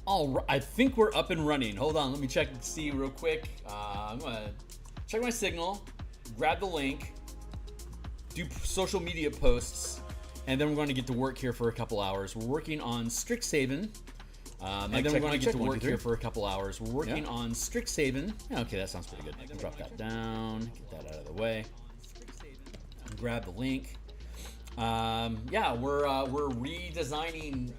All right, I think we're up and running. Hold on, let me check and see real quick. I'm gonna check my signal, grab the link, do social media posts, and then we're going to get to work here for a couple hours. We're working on Strixhaven. And then we're going to get to work here for a couple hours. We're working on Strixhaven. Yeah, okay, that sounds pretty good. I can drop that down, get that out of the way. Grab the link. Yeah, we're redesigning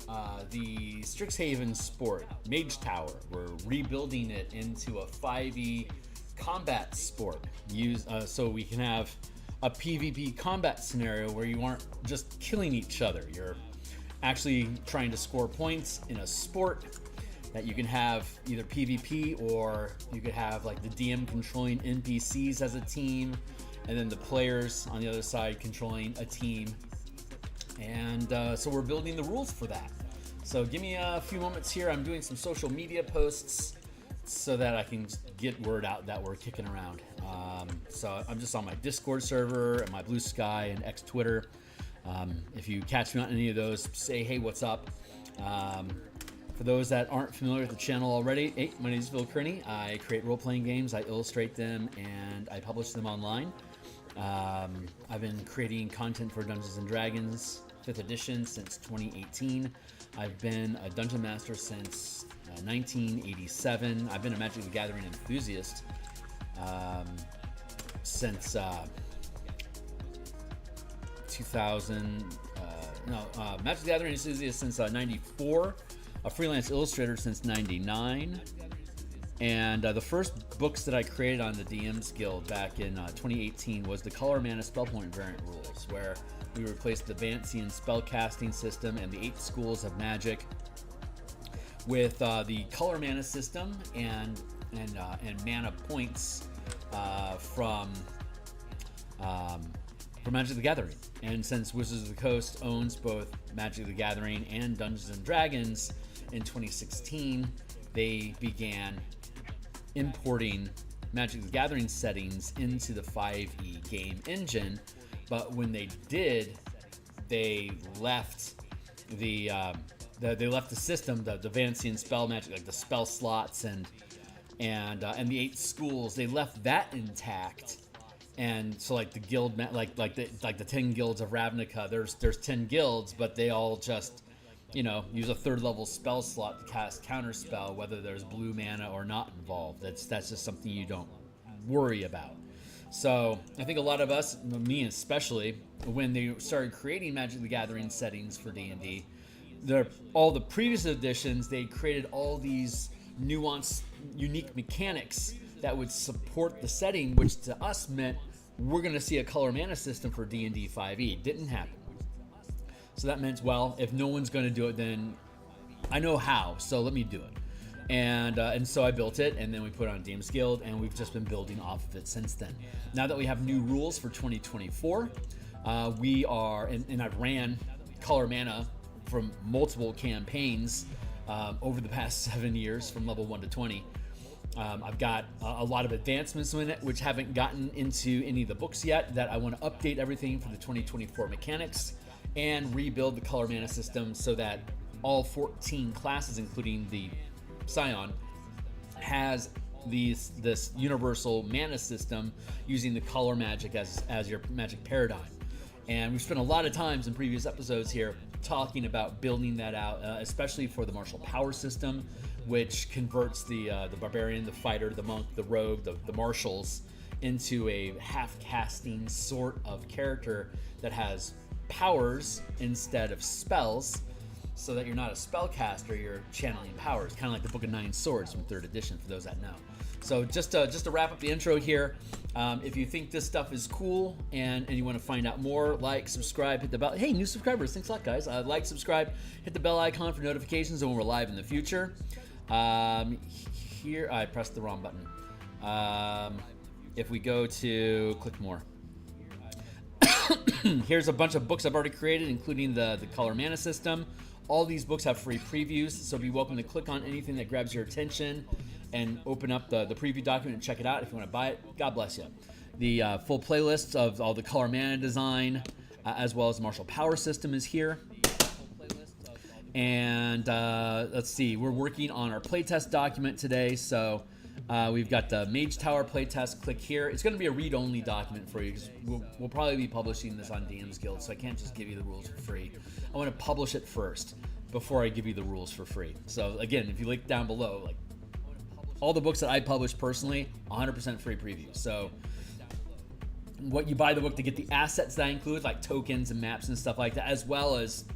the Strixhaven sport, Mage Tower. We're rebuilding it into a 5e combat sport. So we can have a PvP combat scenario where you aren't just killing each other. You're actually trying to score points in a sport that you can have either PvP, or you could have like the DM controlling NPCs as a team, and then the players on the other side controlling a team. And so we're building the rules for that. So give me a few moments here. I'm doing some social media posts so that I can get word out that we're kicking around. So I'm just on my Discord server and my Blue Sky and X Twitter. If you catch me on any of those, say, hey, what's up? For those that aren't familiar with the channel already, hey, my name is Phil Kearney. I create role-playing games, I illustrate them, and I publish them online. I've been creating content for Dungeons & Dragons 5th edition since 2018. I've been a Dungeon Master since 1987. I've been a Magic the Gathering enthusiast since 2000. Magic the Gathering enthusiast since 94. A freelance illustrator since 99. And the first books that I created on the DMsGuild back in 2018 was the Color Mana Spell Point variant rules, where we replaced the Vancian spellcasting system and the 8 schools of magic with the Color Mana system and mana points from Magic the Gathering. And since Wizards of the Coast owns both Magic the Gathering and Dungeons & Dragons in 2016, they began importing Magic the Gathering settings into the 5e game engine. But when they did, they left the system, the Vancian spell magic, like the spell slots and the 8 schools. They left that intact. And so, like the guild, like the 10 guilds of Ravnica, there's 10 guilds, but they all just, use a 3rd level spell slot to cast counterspell, whether there's blue mana or not involved. That's just something you don't worry about. So I think a lot of us, me especially, when they started creating Magic the Gathering settings for D&D, all the previous editions, they created all these nuanced, unique mechanics that would support the setting, which to us meant we're going to see a color mana system for D&D 5e. Didn't happen. So that meant, well, if no one's going to do it, then I know how, so let me do it. And so I built it, and then we put it on DMsGuild, and we've just been building off of it since then. Now that we have new rules for 2024, we are, and I've ran Color Mana from multiple campaigns over the past 7 years, from level 1 to 20. I've got a lot of advancements in it, which haven't gotten into any of the books yet, that I want to update everything for the 2024 mechanics and rebuild the Color Mana system so that all 14 classes, including the Scion, has this universal mana system using the color magic as your magic paradigm. And we've spent a lot of times in previous episodes here talking about building that out, especially for the martial power system, which converts the barbarian, the fighter, the monk, the rogue, the martials into a half-casting sort of character that has powers instead of spells, so that you're not a spellcaster, you're channeling powers, kind of like the Book of Nine Swords from 3rd edition, for those that know. So just to wrap up the intro here, if you think this stuff is cool and you want to find out more, like, subscribe, hit the bell. Hey, new subscribers, thanks a lot, guys. Like, subscribe, hit the bell icon for notifications when we're live in the future. Here, I pressed the wrong button. If we go to click more, here's a bunch of books I've already created, including the Color Mana system. All these books have free previews, so be welcome to click on anything that grabs your attention and open up the preview document and check it out if you want to buy it. God bless you. The full playlist of all the Color Mana design, as well as the martial power system, is here. And let's see, we're working on our playtest document today. So we've got the Mage Tower playtest. Click here. It's going to be a read-only document for you because we'll probably be publishing this on DMsGuild, so I can't just give you the rules for free. I want to publish it first before I give you the rules for free. So again, if you link down below, like all the books that I publish personally, 100% free preview. So what you buy the book to get the assets that I include, like tokens and maps and stuff like that, as well as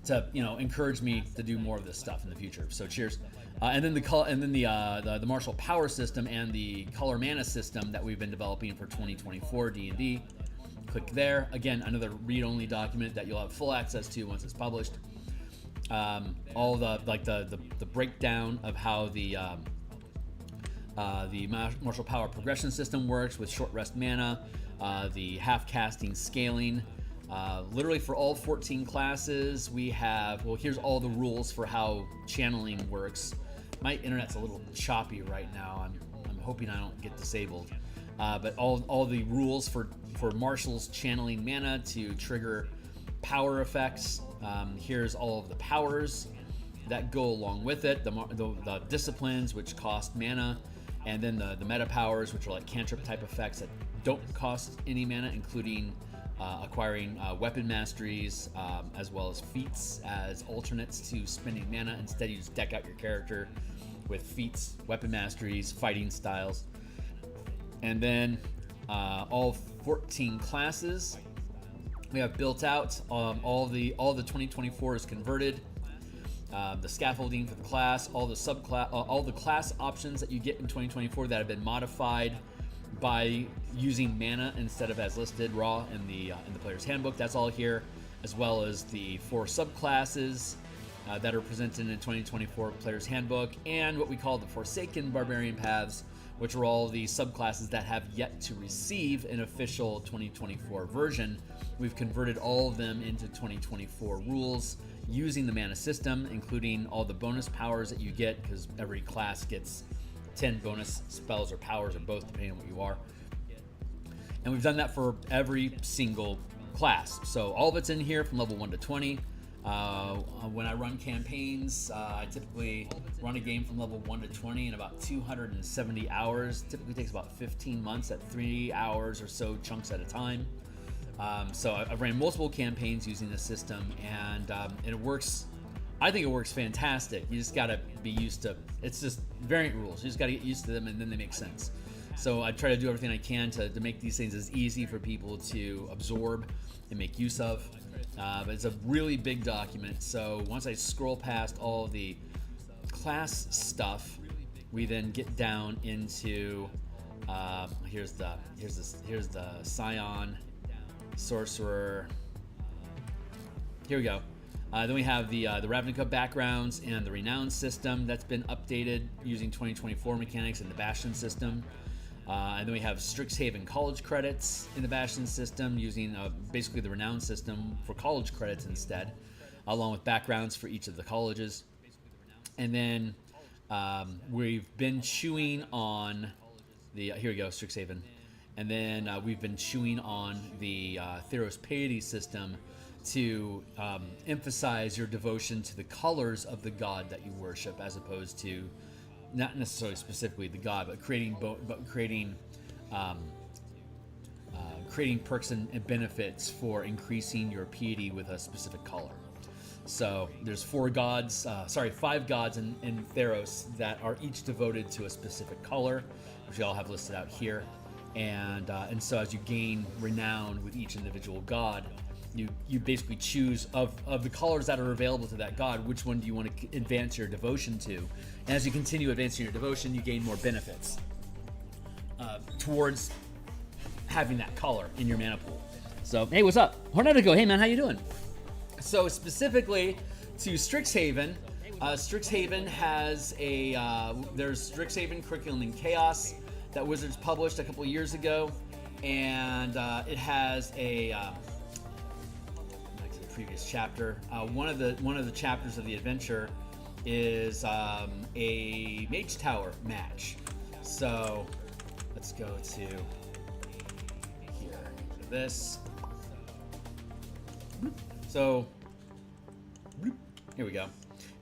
to encourage me to do more of this stuff in the future. So cheers. And then the martial power system and the color mana system that we've been developing for 2024 D&D. Click there. Again, another read-only document that you'll have full access to once it's published. All the breakdown of how the martial power progression system works with short rest mana, the half casting scaling. Literally for all 14 classes, we have, well, here's all the rules for how channeling works. My internet's a little choppy right now. I'm hoping I don't get disabled. But all the rules for marshals channeling mana to trigger power effects. Here's all of the powers that go along with it. The disciplines, which cost mana, and then the meta powers, which are like cantrip type effects that don't cost any mana, including acquiring weapon masteries, as well as feats as alternates to spending mana. Instead, you just deck out your character with feats, weapon masteries, fighting styles. And then all 14 classes we have built out. All the 2024 is converted. The scaffolding for the class, all the class options that you get in 2024 that have been modified by using mana instead of as listed raw in the player's handbook. That's all here, as well as the 4 subclasses that are presented in 2024 player's handbook, and what we call the Forsaken Barbarian Paths, which are all the subclasses that have yet to receive an official 2024 version. We've converted all of them into 2024 rules using the mana system, including all the bonus powers that you get, because every class gets 10 bonus spells or powers, or both, depending on what you are. And we've done that for every single class. So all of it's in here from level 1 to 20. When I run campaigns, I typically run a game from level 1 to 20 in about 270 hours. Typically takes about 15 months at 3 hours or so chunks at a time. So I've ran multiple campaigns using the system, and it works. I think it works fantastic. You just gotta be used to, it's just variant rules. You just gotta get used to them, and then they make sense. So I try to do everything I can to make these things as easy for people to absorb and make use of. But it's a really big document. So once I scroll past all the class stuff, we then get down into here's the Scion, Sorcerer. Here we go. Then we have the Ravnica backgrounds and the Renown system that's been updated using 2024 mechanics in the Bastion system. And then we have Strixhaven college credits in the Bastion system using basically the Renown system for college credits instead, along with backgrounds for each of the colleges. And then we've been chewing on the, here we go, Strixhaven. And then we've been chewing on the Theros piety system to emphasize your devotion to the colors of the god that you worship, as opposed to not necessarily specifically the god, but creating perks and benefits for increasing your piety with a specific color. So there's 5 gods in Theros that are each devoted to a specific color, which we all have listed out here. And so as you gain renown with each individual god, you basically choose of the colors that are available to that god, which one do you want to advance your devotion to. And as you continue advancing your devotion, you gain more benefits towards having that color in your mana pool. So, hey, what's up? Hornetico, hey man, how you doing? So specifically to Strixhaven, Strixhaven has there's Strixhaven Curriculum in Chaos that Wizards published a couple years ago, and it has back to the previous chapter. One of the chapters of the adventure is a Mage Tower match. So let's go to here. This. So Here we go.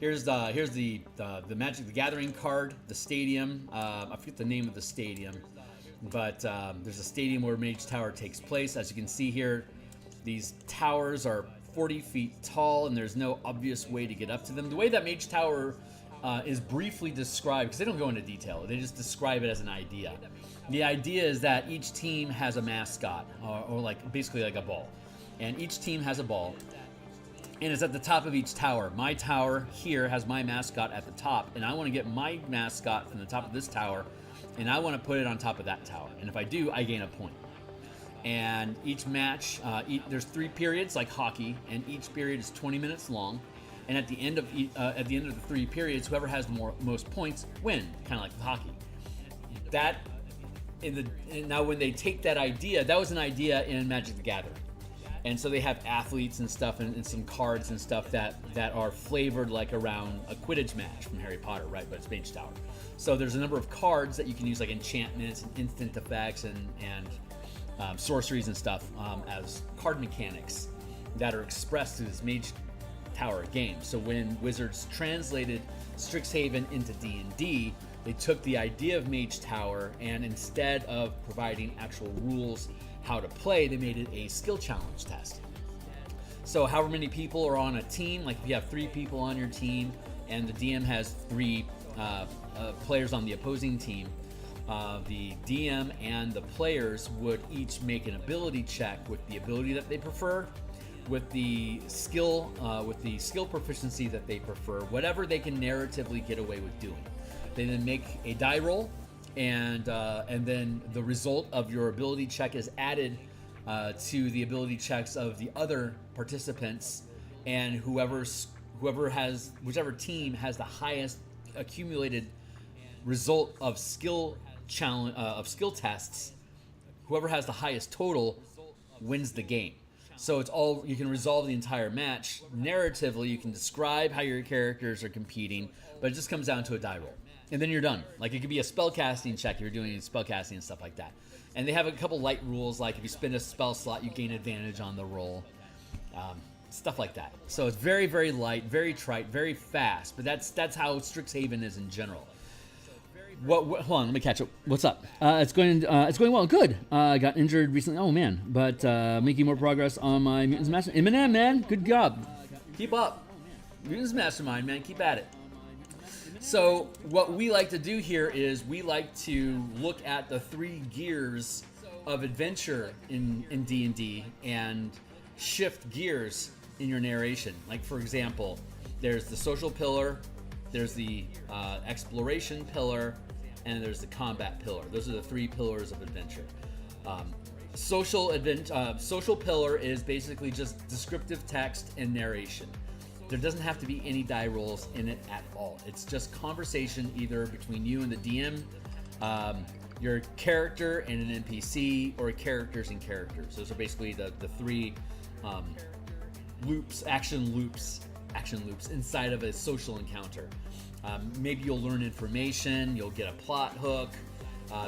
Here's the Magic the Gathering card, the stadium. I forget the name of the stadium, but there's a stadium where Mage Tower takes place. As you can see here, these towers are 40 feet tall, and there's no obvious way to get up to them. The way that Mage Tower is briefly described, because they don't go into detail, they just describe it as an idea. The idea is that each team has a mascot, or like basically like a ball, and each team has a ball, and it's at the top of each tower. My tower here has my mascot at the top, and I want to get my mascot from the top of this tower, and I want to put it on top of that tower. And if I do, I gain a point. And each match, there's 3 periods like hockey, and each period is 20 minutes long. And at the end of the 3 periods, whoever has the most points win, kind of like with hockey. And now when they take that idea, that was an idea in Magic the Gathering. And so they have athletes and stuff, and some cards and stuff that are flavored like around a Quidditch match from Harry Potter, right? But it's Mage Tower. So there's a number of cards that you can use, like enchantments and instant effects and sorceries and stuff as card mechanics that are expressed through this Mage Tower game. So when Wizards translated Strixhaven into D&D, they took the idea of Mage Tower, and instead of providing actual rules how to play, they made it a skill challenge test. So however many people are on a team, like if you have 3 people on your team and the DM has 3 players on the opposing team, the DM and the players would each make an ability check with the ability that they prefer, with the skill proficiency that they prefer, whatever they can narratively get away with doing. They then make a die roll, and then the result of your ability check is added to the ability checks of the other participants, and whichever team has the highest accumulated result of skill tests, whoever has the highest total wins the game. So it's all, you can resolve the entire match narratively. You can describe how your characters are competing, but it just comes down to a die roll, and then you're done. Like it could be a spellcasting check if you're doing spellcasting and stuff like that. And they have a couple light rules, like if you spend a spell slot, you gain advantage on the roll, stuff like that. So it's very, very light, very trite, very fast. But that's how Strixhaven is in general. Hold on, let me catch up. What's up? It's going well. Good. I got injured recently. Oh man, but making more progress on my Mutants Mastermind. Eminem, man, good job. Keep up. Mutants Mastermind, man, keep at it. So what we like to do here is we like to look at the 3 gears of adventure in D&D and shift gears in your narration. Like for example, there's the social pillar, there's the exploration pillar, and there's the combat pillar. Those are the 3 pillars of adventure. Social pillar is basically just descriptive text and narration. There doesn't have to be any die rolls in it at all. It's just conversation either between you and the DM, your character and an NPC, or characters and characters. Those are basically the 3 action loops inside of a social encounter. Maybe you'll learn information, you'll get a plot hook,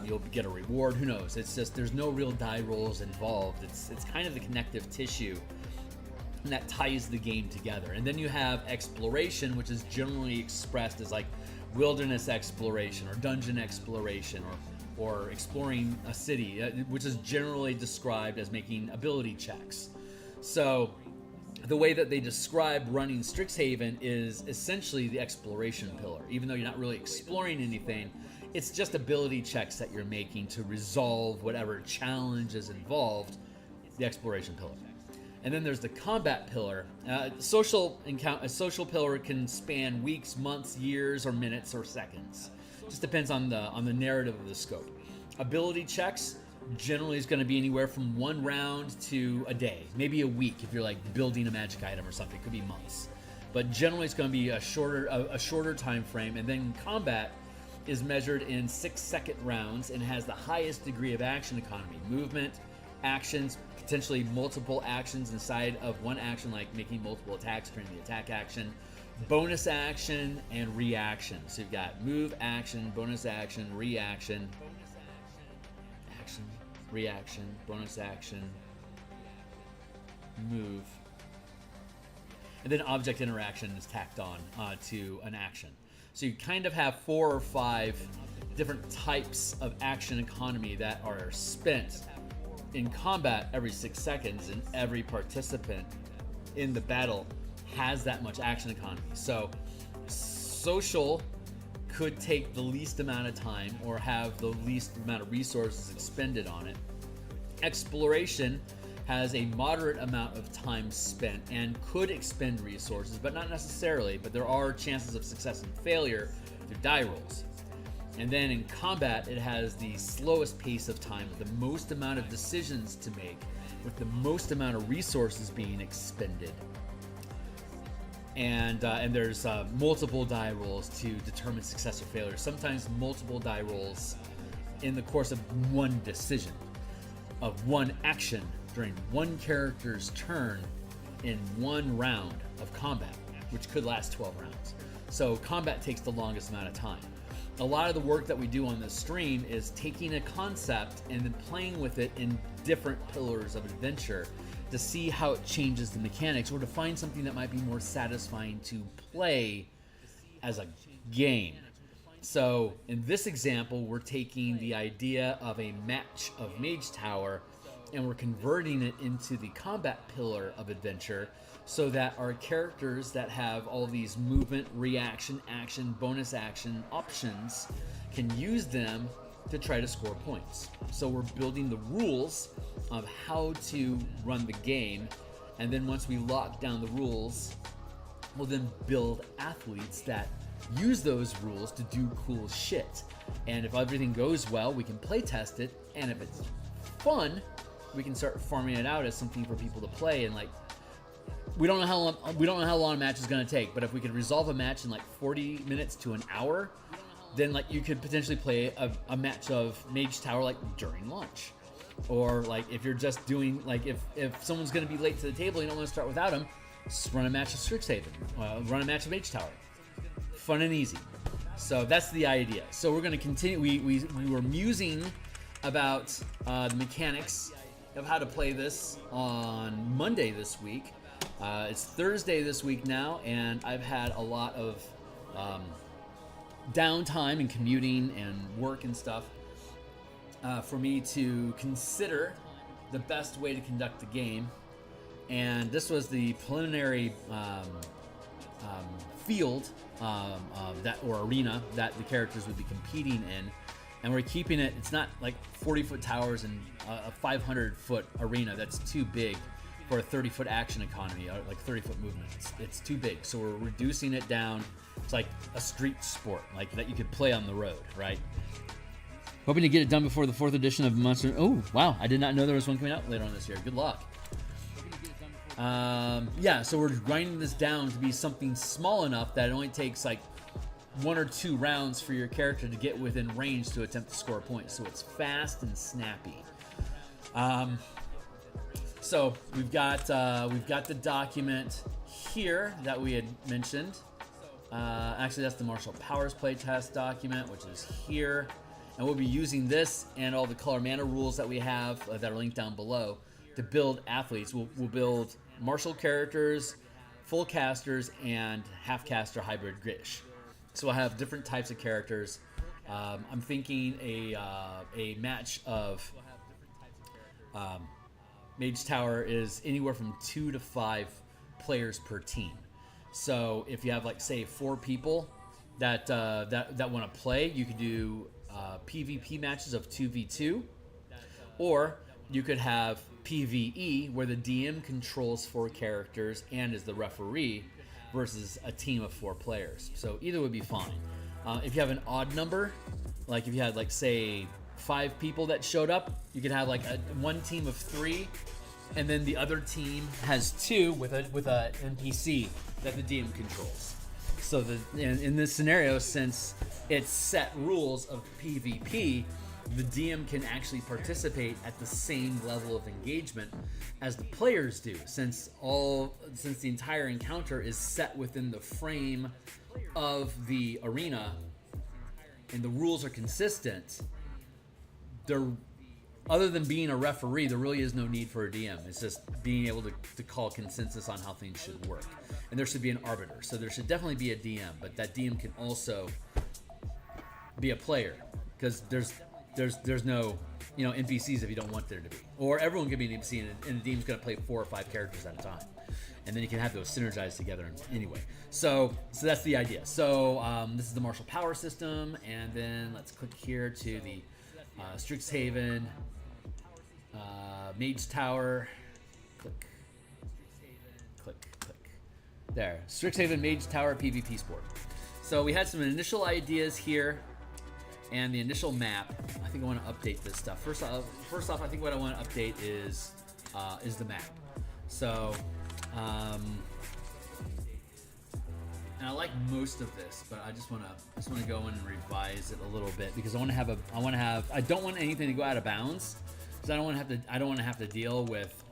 you'll get a reward, who knows. It's just, there's no real die rolls involved. It's kind of the connective tissue that ties the game together. And then you have exploration, which is generally expressed as like wilderness exploration or dungeon exploration or exploring a city, which is generally described as making ability checks. So the way that they describe running Strixhaven is essentially the exploration pillar. Even though you're not really exploring anything, it's just ability checks that you're making to resolve whatever challenge is involved, the exploration pillar. And then there's the combat pillar. A social pillar can span weeks, months, years, or minutes, or seconds. Just depends on the narrative of the scope. Ability checks generally is going to be anywhere from 1 round to a day, maybe a week if you're like building a magic item or something. It could be months, but generally it's going to be a shorter time frame. And then combat is measured in 6-second rounds and has the highest degree of action economy. Movement, actions, potentially multiple actions inside of one action, like making multiple attacks during the attack action, bonus action, and reaction. So you've got move, action, bonus action, reaction, bonus action, move, and then object interaction is tacked on to an action. So you kind of have 4 or 5 different types of action economy that are spent in combat every 6 seconds, and every participant in the battle has that much action economy. So social could take the least amount of time or have the least amount of resources expended on it. Exploration has a moderate amount of time spent and could expend resources, but not necessarily. But there are chances of success and failure through die rolls. And then in combat, it has the slowest pace of time with the most amount of decisions to make, with the most amount of resources being expended. And there's multiple die rolls to determine success or failure. Sometimes multiple die rolls in the course of one decision, of one action during one character's turn in one round of combat, which could last 12 rounds. So combat takes the longest amount of time. A lot of the work that we do on this stream is taking a concept and then playing with it in different pillars of adventure to see how it changes the mechanics, or to find something that might be more satisfying to play as a game. So in this example, we're taking the idea of a match of Mage Tower and we're converting it into the combat pillar of adventure, so that our characters that have all these movement, reaction, action, bonus action options can use them to try to score points. So we're building the rules of how to run the game, and then once we lock down the rules, we'll then build athletes that use those rules to do cool shit. And if everything goes well, we can play test it, and if it's fun, we can start farming it out as something for people to play. And like, we don't know how long a match is going to take, but if we could resolve a match in like 40 minutes to an hour, then like you could potentially play a match of Mage Tower like during lunch. Or like if you're just doing, like if someone's going to be late to the table, you don't want to start without them, just run a match of Strixhaven, run a match of Mage Tower. Fun and easy. So that's the idea. So we're going to continue. We were musing about the mechanics of how to play this on Monday this week. It's Thursday this week now, and I've had a lot of downtime and commuting and work and stuff for me to consider the best way to conduct the game. And this was the preliminary field that, or arena, that the characters would be competing in. And we're keeping it, it's not like 40-foot towers and a 500-foot arena. That's too big for a 30-foot action economy, like 30-foot movement. It's too big. So we're reducing it down. It's like a street sport, like that you could play on the road, right? Hoping to get it done before the 4th edition of Monster. Oh, wow. I did not know there was one coming out later on this year. Good luck. Yeah, so we're grinding this down to be something small enough that it only takes like 1 or 2 rounds for your character to get within range to attempt to score points. So it's fast and snappy. So we've got the document here that we had mentioned. Actually, that's the Martial Powers playtest document, which is here. And we'll be using this and all the color mana rules that we have that are linked down below to build athletes. We'll build martial characters, full casters, and half caster hybrid Grish. So we'll have different types of characters. I'm thinking a match of Mage Tower is anywhere from 2 to 5 players per team. So if you have like say 4 people that want to play, you could do PvP matches of 2v2, or you could have PvE where the DM controls 4 characters and is the referee versus a team of 4 players. So either would be fine. If you have an odd number, like if you had like say 5 people that showed up, you could have like one team of 3, and then the other team has 2 with a NPC that the DM controls. So in this scenario, since it's set rules of PvP, the DM can actually participate at the same level of engagement as the players do, since the entire encounter is set within the frame of the arena and the rules are consistent. other than being a referee, there really is no need for a DM. It's just being able to call consensus on how things should work. And there should be an arbiter. So there should definitely be a DM, but that DM can also be a player, because there's no, you know, NPCs if you don't want there to be. Or everyone can be an NPC, and the DM's going to play 4 or 5 characters at a time. And then you can have those synergize together anyway. So that's the idea. So this is the martial power system, and then let's click here to the Strixhaven Mage Tower. Click. There, Strixhaven Mage Tower PvP sport. So we had some initial ideas here, and the initial map. I think I want to update this stuff. First off, I think what I want to update is the map. So, and I like most of this, but I just want to go in and revise it a little bit, because I don't want anything to go out of bounds, because I don't want to have to deal with,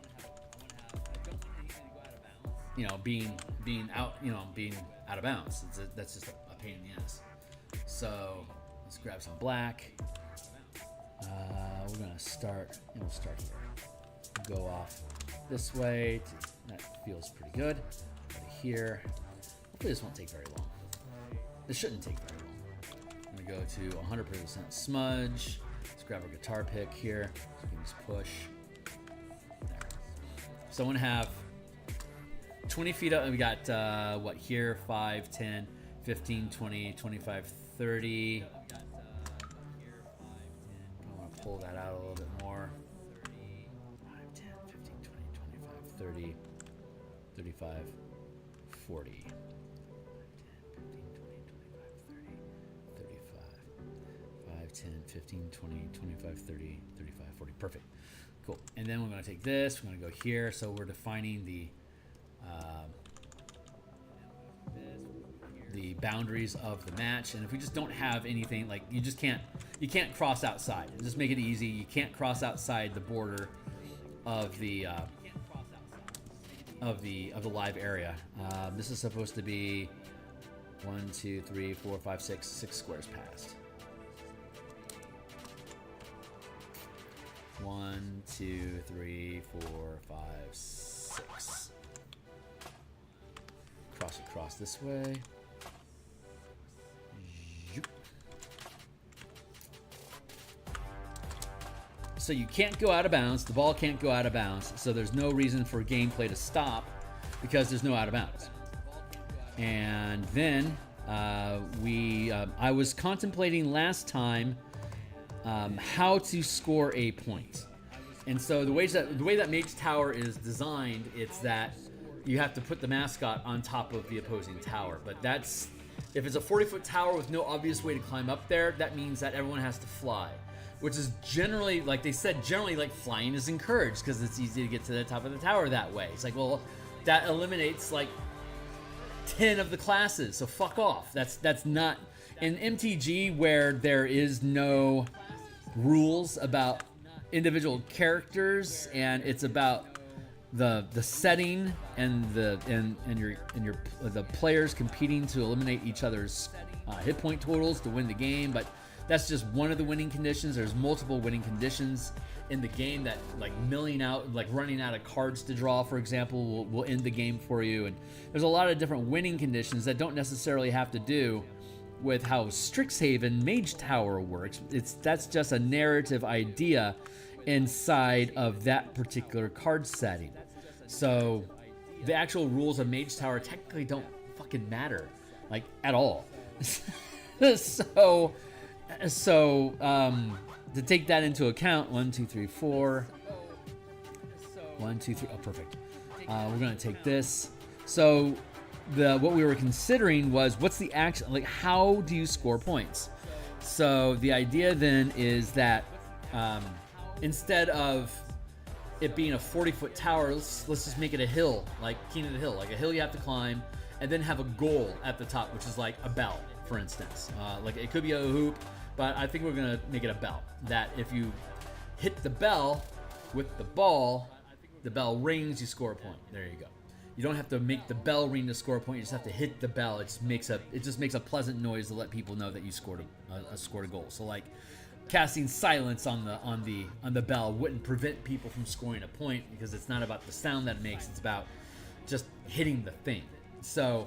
you know, being out of bounds. That's just a pain in the ass. So let's grab some black. We're gonna start. We'll start here. Go off this way. That feels pretty good. Right here. Hopefully this won't take very long. This shouldn't take very long. I'm gonna go to 100% smudge. Let's grab our guitar pick here. So we can just push. There. So I want to have 20 feet up. We got what here? 5, 10, 15, 20, 25, 30. I want to pull that out a little bit more. 5, 10, 15, 20, 25, 30, 35, 40. 5, 10, 15, 20, 25, 30, 35. 5, 10, 15, 20, 25, 30, 35, 40. Perfect. Cool. And then we're going to take this. We're going to go here. So we're defining the boundaries of the match, and if we just don't have anything, like you can't cross outside. Just make it easy. You can't cross outside the border of the live area. This is supposed to be 1, 2, 3, 4, 5, 6 squares past. 1, 2, 3, 4, 5, 6. Cross across this way. So you can't go out of bounds. The ball can't go out of bounds. So there's no reason for gameplay to stop, because there's no out of bounds. And then I was contemplating last time how to score a point. And so the way that Mage Tower is designed, it's that you have to put the mascot on top of the opposing tower. But that's, if it's a 40-foot tower with no obvious way to climb up there, that means that everyone has to fly. Which is generally, like they said, generally like flying is encouraged because it's easy to get to the top of the tower that way. It's like, well, that eliminates like 10 of the classes, so fuck off. That's not in MTG, where there is no rules about individual characters, and it's about the setting and the players competing to eliminate each other's hit point totals to win the game. But that's just one of the winning conditions. There's multiple winning conditions in the game that, like milling out, like running out of cards to draw, for example, will end the game for you. And there's a lot of different winning conditions that don't necessarily have to do with how Strixhaven Mage Tower works. That's just a narrative idea inside of that particular card setting. So the actual rules of Mage Tower technically don't fucking matter, like, at all. So to take that into account, 1, 2, 3, 4. 1, 2, 3. Oh, perfect. We're gonna take this. So what we were considering was, what's the action? Like, how do you score points? So the idea then is that instead of it being a 40-foot tower, let's just make it a hill, like King of the Hill, like a hill you have to climb, and then have a goal at the top, which is like a bell, for instance. Like it could be a hoop, but I think we're gonna make it a bell. That if you hit the bell with the ball rings, you score a point. There you go. You don't have to make the bell ring to score a point. You just have to hit the bell. It just makes a pleasant noise to let people know that you scored a goal. So like casting silence on the bell wouldn't prevent people from scoring a point, because it's not about the sound that it makes, it's about just hitting the thing. So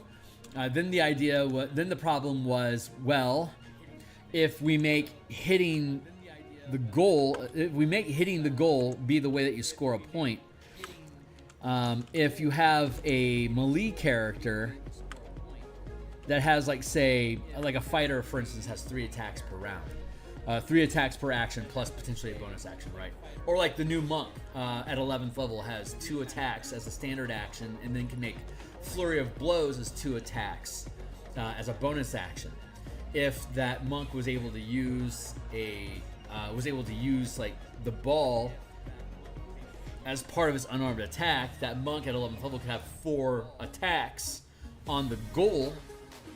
then the problem was, well, if we make hitting the goal be the way that you score a point, if you have a melee character that has, like, say, like a fighter, for instance, has 3 attacks per round, 3 attacks per action plus potentially a bonus action, right? Or like the new monk at 11th level has 2 attacks as a standard action, and then can make flurry of blows as 2 attacks as a bonus action. If that monk was able to use like the ball as part of his unarmed attack, that monk at 11th level could have 4 attacks on the goal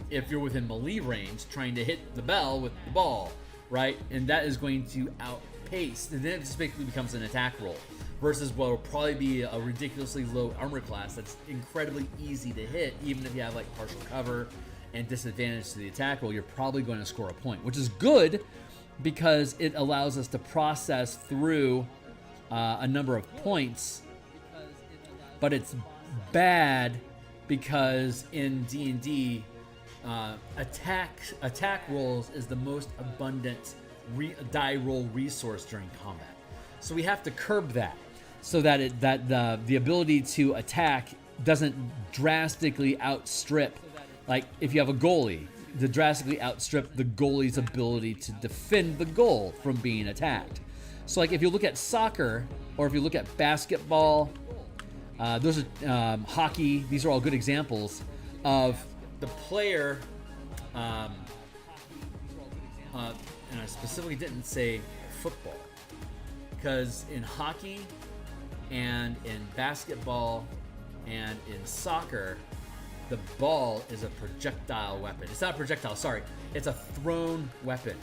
if you're within melee range, trying to hit the bell with the ball, right? And that is going to outpace, and then it just basically becomes an attack roll, versus what will probably be a ridiculously low armor class that's incredibly easy to hit. Even if you have like partial cover and disadvantage to the attack roll, you're probably going to score a point, which is good because it allows us to process through a number of points. But it's bad because in D&D, attack rolls is the most abundant die roll resource during combat. So we have to curb that, so that the ability to attack doesn't drastically outstrip, like if you have a goalie, to drastically outstrip the goalie's ability to defend the goal from being attacked. So like if you look at soccer, or if you look at basketball, those are hockey, these are all good examples of the player, and I specifically didn't say football, because in hockey and in basketball and in soccer, the ball is a projectile weapon. It's not a projectile, sorry. It's a thrown weapon.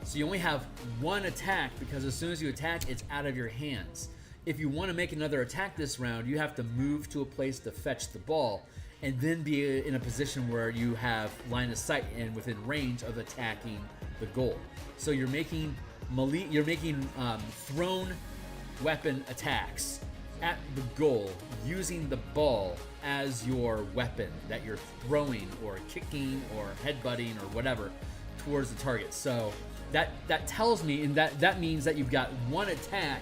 So you only have one attack, because as soon as you attack, it's out of your hands. If you want to make another attack this round, you have to move to a place to fetch the ball, and then be in a position where you have line of sight and within range of attacking the goal. So you're making thrown weapon attacks at the goal using the ball as your weapon that you're throwing or kicking or headbutting or whatever towards the target. So that tells me, and that means that you've got one attack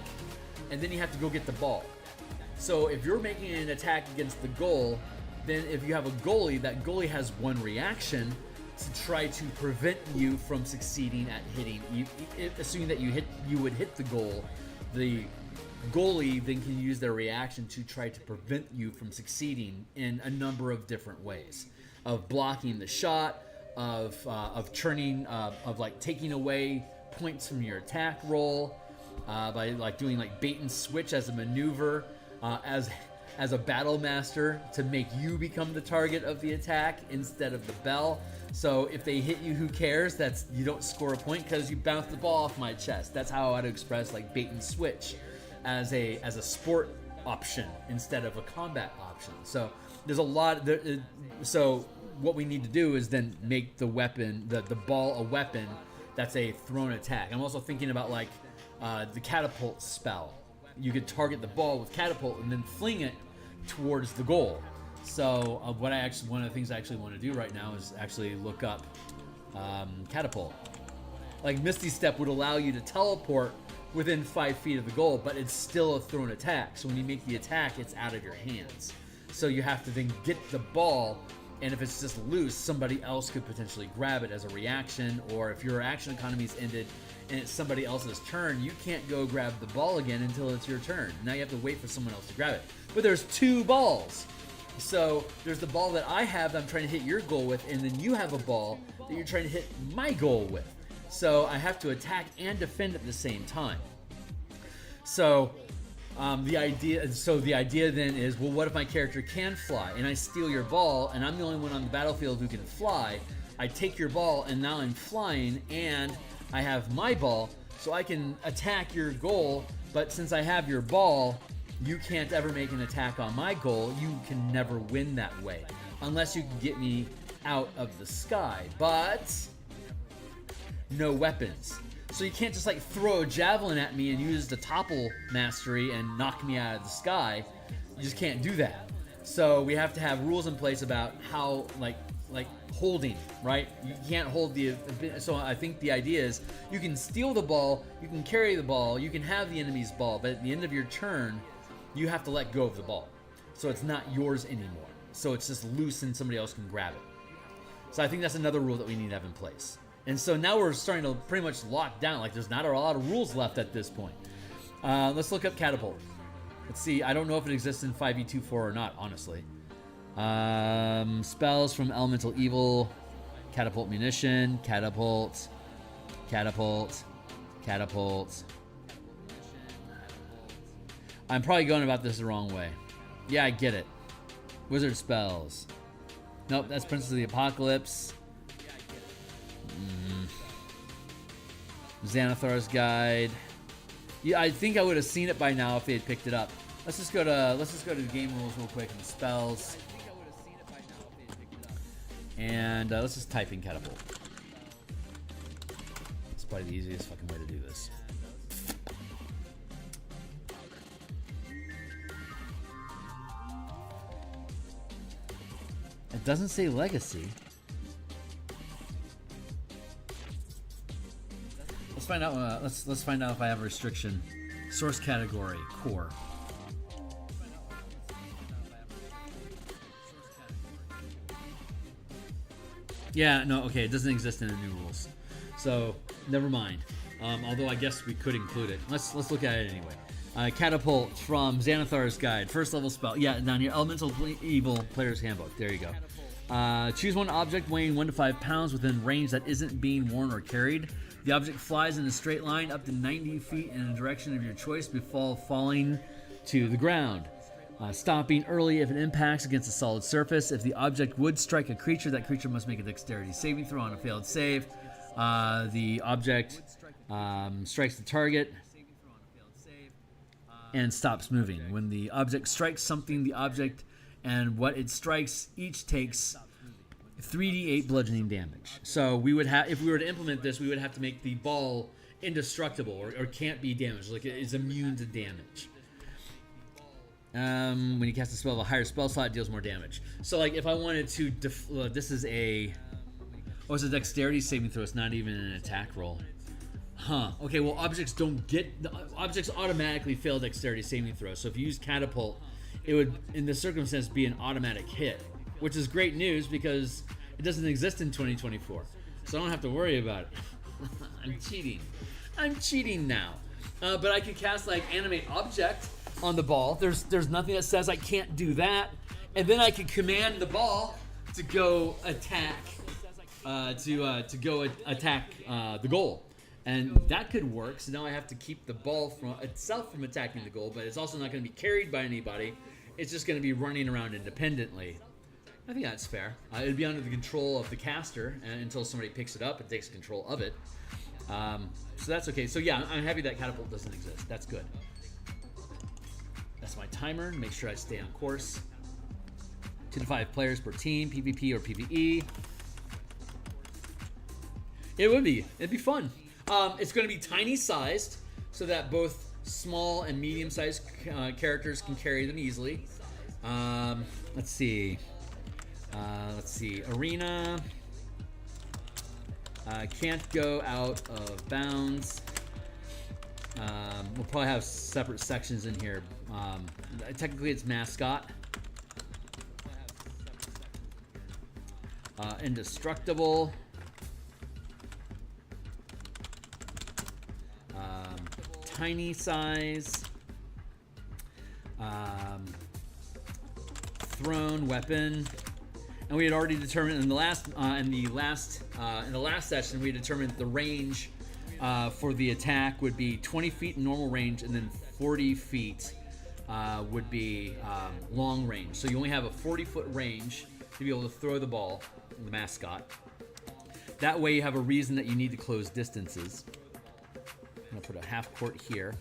and then you have to go get the ball. So if you're making an attack against the goal, then if you have a goalie, that goalie has one reaction to try to prevent you from succeeding at hitting. Assuming that you would hit the goal, the goalie then can use their reaction to try to prevent you from succeeding in a number of different ways, of blocking the shot, of turning, of like taking away points from your attack roll, by like doing like bait and switch as a maneuver, as a battle master to make you become the target of the attack instead of the bell. So if they hit you, who cares? You don't score a point because you bounced the ball off my chest. That's how I'd express like bait and switch as a sport option instead of a combat option. So there's a lot there. So what we need to do is then make the weapon, the ball, a weapon that's a thrown attack. I'm also thinking about like the catapult spell. You could target the ball with catapult and then fling it towards the goal. So one of the things I actually want to do right now is actually look up catapult. Like Misty Step would allow you to teleport within 5 feet of the goal, but it's still a thrown attack. So when you make the attack, it's out of your hands. So you have to then get the ball, and if it's just loose, somebody else could potentially grab it as a reaction, or if your action economy is ended and it's somebody else's turn, you can't go grab the ball again until it's your turn. Now you have to wait for someone else to grab it. But there's 2 balls. So there's the ball that I have that I'm trying to hit your goal with, and then you have a ball that you're trying to hit my goal with. So I have to attack and defend at the same time. So the idea then is, well, what if my character can fly and I steal your ball and I'm the only one on the battlefield who can fly? I take your ball and now I'm flying and I have my ball, so I can attack your goal, but since I have your ball, you can't ever make an attack on my goal. You can never win that way, unless you can get me out of the sky, but no weapons. So you can't just like throw a javelin at me and use the topple mastery and knock me out of the sky. You just can't do that. So we have to have rules in place about how like holding, right? You can't hold the. So I think the idea is you can steal the ball, you can carry the ball, you can have the enemy's ball, but at the end of your turn, you have to let go of the ball. So it's not yours anymore. So it's just loose and somebody else can grab it. So I think that's another rule that we need to have in place. And so now we're starting to pretty much lock down. Like there's not a lot of rules left at this point. Let's look up Catapult. Let's see. I don't know if it exists in 5e24 or not, honestly. Spells from Elemental Evil. Catapult Munition. Catapult. Catapult. Catapult. I'm probably going about this the wrong way. Yeah, I get it. Wizard spells. Nope, that's Princess of the Apocalypse. Xanathar's Guide. Yeah, I think I would have seen it by now if they had picked it up. Let's just go to the game rules real quick and spells. And let's just type in Catapult. It's probably the easiest fucking way to do this. It doesn't say Legacy. Let's find out. Let's find out if I have a restriction. Source category core. Yeah, no, okay, it doesn't exist in the new rules, so never mind. Although I guess we could include it. Let's look at it anyway. Catapult from Xanathar's Guide, first level spell. Yeah, down here, Elemental Evil Player's Handbook. There you go. Choose one object weighing 1 to 5 pounds within range that isn't being worn or carried. The object flies in a straight line up to 90 feet in a direction of your choice before falling to the ground. Stopping early if it impacts against a solid surface. If the object would strike a creature, that creature must make a dexterity saving throw on a failed save. The object strikes the target and stops moving. When the object strikes something, the object and what it strikes each takes 3d8 bludgeoning damage. So we would have, if we were to implement this, we would have to make the ball indestructible or can't be damaged, like it is immune to damage. When you cast a spell of a higher spell slot, it deals more damage. So like if I wanted to, this is a, it's a dexterity saving throw. It's not even an attack roll. Huh. Okay, well objects objects automatically fail dexterity saving throw. So if you use Catapult, it would, in this circumstance, be an automatic hit, which is great news because it doesn't exist in 2024. So I don't have to worry about it. I'm cheating now. But I could cast like Animate Object on the ball. There's nothing that says I can't do that. And then I could command the ball to go attack attack the goal. And that could work. So now I have to keep the ball from attacking the goal, but it's also not going to be carried by anybody. It's just going to be running around independently. I think that's fair. It'd be under the control of the caster until somebody picks it up and takes control of it. So that's okay. So yeah, I'm happy that Catapult doesn't exist. That's good. That's my timer. Make sure I stay on course. 2 to 5 players per team, PvP or PvE. It'd be fun. It's going to be tiny sized so that both small and medium sized characters can carry them easily. Let's see. Arena. Can't go out of bounds. We'll probably have separate sections in here. Technically, it's mascot. Indestructible. Tiny size. Thrown weapon. And we had already determined in the last session, we determined the range for the attack would be 20 feet in normal range, and then 40 feet would be long range. So you only have a 40-foot range to be able to throw the ball, the mascot. That way you have a reason that you need to close distances. I'm going to put a half court here.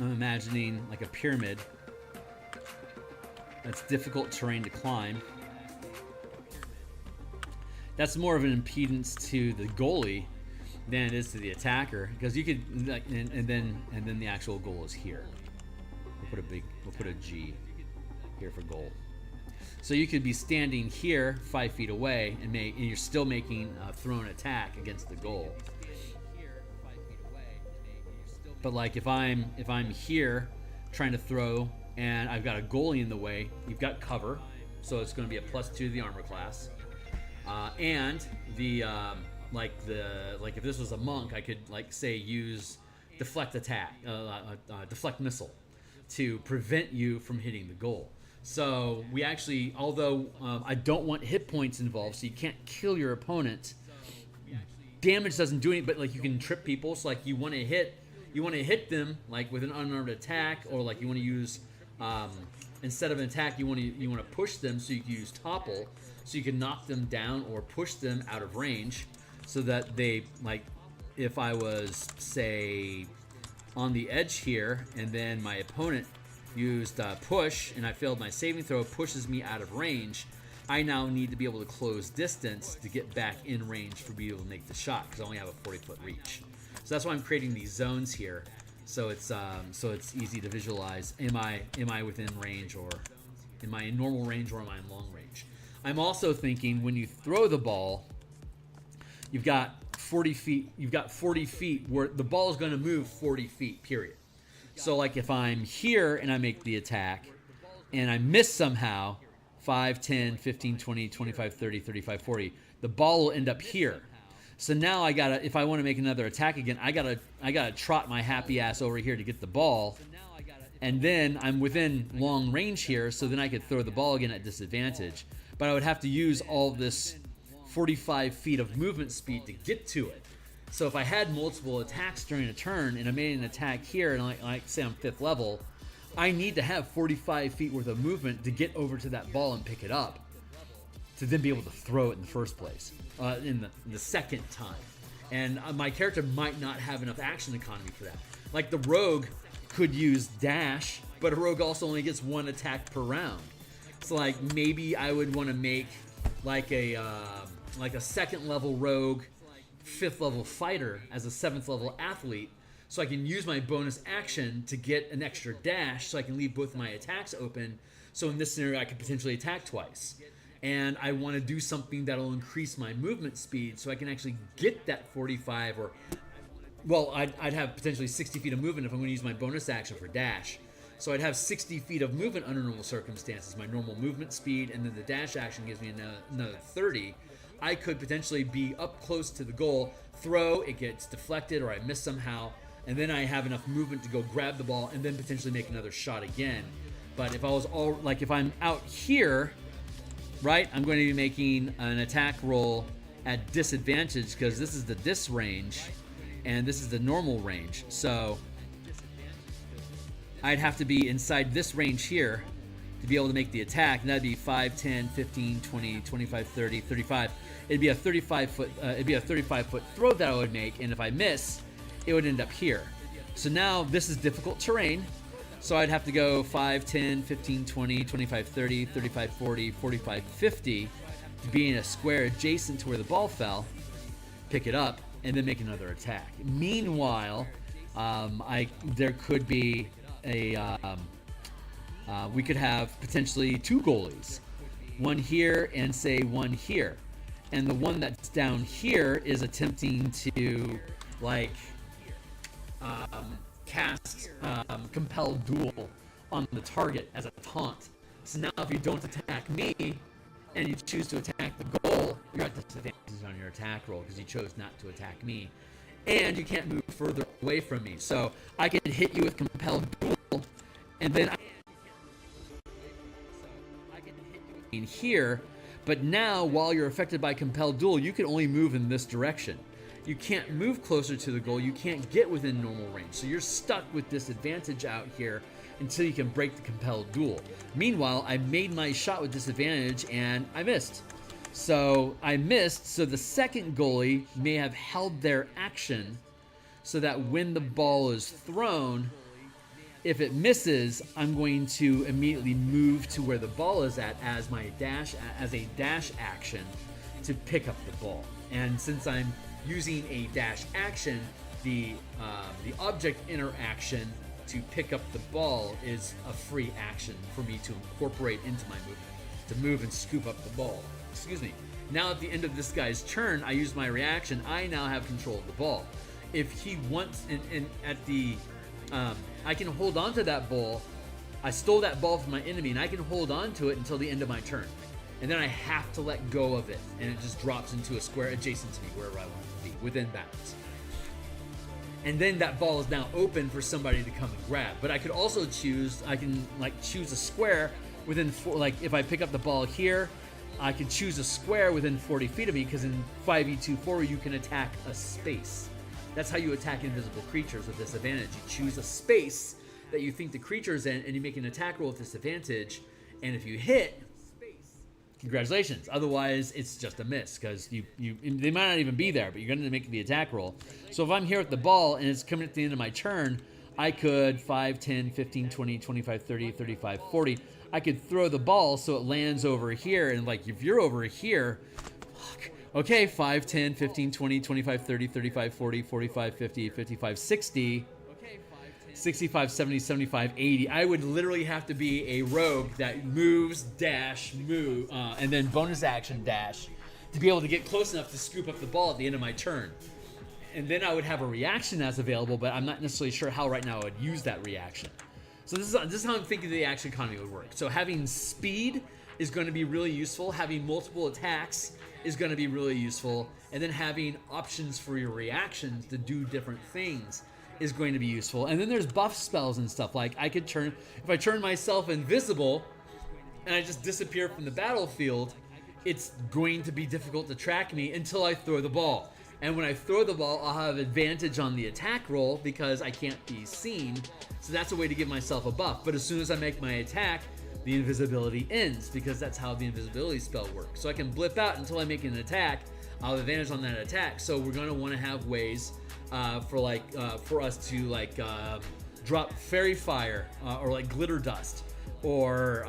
I'm imagining like a pyramid that's difficult terrain to climb. That's more of an impedance to the goalie than it is to the attacker, because you could like, and then the actual goal is here. We'll put a G here for goal. So you could be standing here 5 feet away and you're still making a thrown attack against the goal. But like if I'm here trying to throw and I've got a goalie in the way, you've got cover, so it's going to be a +2 to the armor class. And the like if this was a monk, I could like say use deflect attack, deflect missile, to prevent you from hitting the goal. So we actually, although I don't want hit points involved, so you can't kill your opponent. Damage doesn't do anything, but like you can trip people. So like you want to hit them like with an unarmed attack, or like you want to use instead of an attack, you want to push them, so you can use topple, so you can knock them down or push them out of range, so that they like if I was say on the edge here and then my opponent used push and I failed my saving throw, pushes me out of range, I now need to be able to close distance to get back in range for being able to make the shot, because I only have a 40-foot reach. So that's why I'm creating these zones here, so it's easy to visualize. Am I within range, or am I in normal range, or am I in long range? I'm also thinking when you throw the ball, you've got 40 feet. You've got 40 feet where the ball is going to move 40 feet. Period. So like if I'm here and I make the attack and I miss somehow, 5, 10, 15, 20, 25, 30, 35, 40, the ball will end up here. So now I gotta, if I want to make another attack again, I gotta trot my happy ass over here to get the ball, and then I'm within long range here, so then I could throw the ball again at disadvantage. But I would have to use all this 45 feet of movement speed to get to it. So if I had multiple attacks during a turn and I made an attack here, and like say I'm 5th level, I need to have 45 feet worth of movement to get over to that ball and pick it up, to then be able to throw it in the first place, in the second time. And my character might not have enough action economy for that. Like the rogue could use dash, but a rogue also only gets 1 attack per round. So like maybe I would want to make like a 2nd level rogue, 5th level fighter as a 7th level athlete, so I can use my bonus action to get an extra dash, so I can leave both my attacks open. So in this scenario, I could potentially attack twice. And I want to do something that'll increase my movement speed, so I can actually get that 45, or well, I'd have potentially 60 feet of movement if I'm going to use my bonus action for dash. So I'd have 60 feet of movement under normal circumstances, my normal movement speed, and then the dash action gives me another 30. I could potentially be up close to the goal, throw, it gets deflected, or I miss somehow, and then I have enough movement to go grab the ball and then potentially make another shot again. But if I was if I'm out here, right, I'm going to be making an attack roll at disadvantage, because this is the dis range and this is the normal range. So I'd have to be inside this range here to be able to make the attack, and that'd be 5, 10, 15, 20, 25, 30, 35. It'd be a 35-foot throw that I would make, and if I miss, it would end up here. So now this is difficult terrain, so I'd have to go 5, 10, 15, 20, 25, 30, 35, 40, 45, 50 to be in a square adjacent to where the ball fell, pick it up, and then make another attack. Meanwhile, there could be we could have potentially 2 goalies, one here and say one here, and the one that's down here is attempting to like cast compelled duel on the target as a taunt. So now if you don't attack me and you choose to attack the goal, you're at disadvantage on your attack roll because you chose not to attack me, and you can't move further away from me. So I can hit you with compelled duel, and then I can hit you in here. But now, while you're affected by compelled duel, you can only move in this direction. You can't move closer to the goal. You can't get within normal range. So you're stuck with disadvantage out here until you can break the compelled duel. Meanwhile, I made my shot with disadvantage and I missed. So I missed, so the second goalie may have held their action so that when the ball is thrown, If it misses, I'm going to immediately move to where the ball is at as my dash, as a dash action to pick up the ball. And since I'm using a dash action, the object interaction to pick up the ball is a free action for me to incorporate into my movement, to move and scoop up the ball. Excuse me. Now at the end of this guy's turn, I use my reaction. I now have control of the ball. If he wants, I can hold on to that ball. I stole that ball from my enemy, and I can hold on to it until the end of my turn. And then I have to let go of it, and it just drops into a square adjacent to me, wherever I want it to be, within bounds. And then that ball is now open for somebody to come and grab. But I could also choose, I can choose a square within, if I pick up the ball here, I could choose a square within 40 feet of me, because in 5e2-4 you can attack a space. That's how you attack invisible creatures with disadvantage. You choose a space that you think the creature's in, and you make an attack roll with disadvantage. And if you hit, congratulations. Otherwise, it's just a miss, because they might not even be there, but you're going to make the attack roll. So if I'm here with the ball and it's coming at the end of my turn, I could 5, 10, 15, 20, 25, 30, 35, 40. I could throw the ball so it lands over here. And if you're over here, okay, 5, 10, 15, 20, 25, 30, 35, 40, 45, 50, 55, 60, 65, 70, 75, 80. I would literally have to be a rogue that moves, dash, move, and then bonus action dash to be able to get close enough to scoop up the ball at the end of my turn. And then I would have a reaction that's available, but I'm not necessarily sure how right now I would use that reaction. So this is how I'm thinking the action economy would work. So having speed is going to be really useful. Having multiple attacks is going to be really useful. And then having options for your reactions to do different things is going to be useful. And then there's buff spells and stuff. Like I could turn, if I turn myself invisible and I just disappear from the battlefield, it's going to be difficult to track me until I throw the ball. And when I throw the ball, I'll have advantage on the attack roll because I can't be seen. So that's a way to give myself a buff. But as soon as I make my attack, the invisibility ends, because that's how the invisibility spell works. So I can blip out until I make an attack. I'll have advantage on that attack. So we're going to want to have ways for us to drop fairy fire or glitter dust or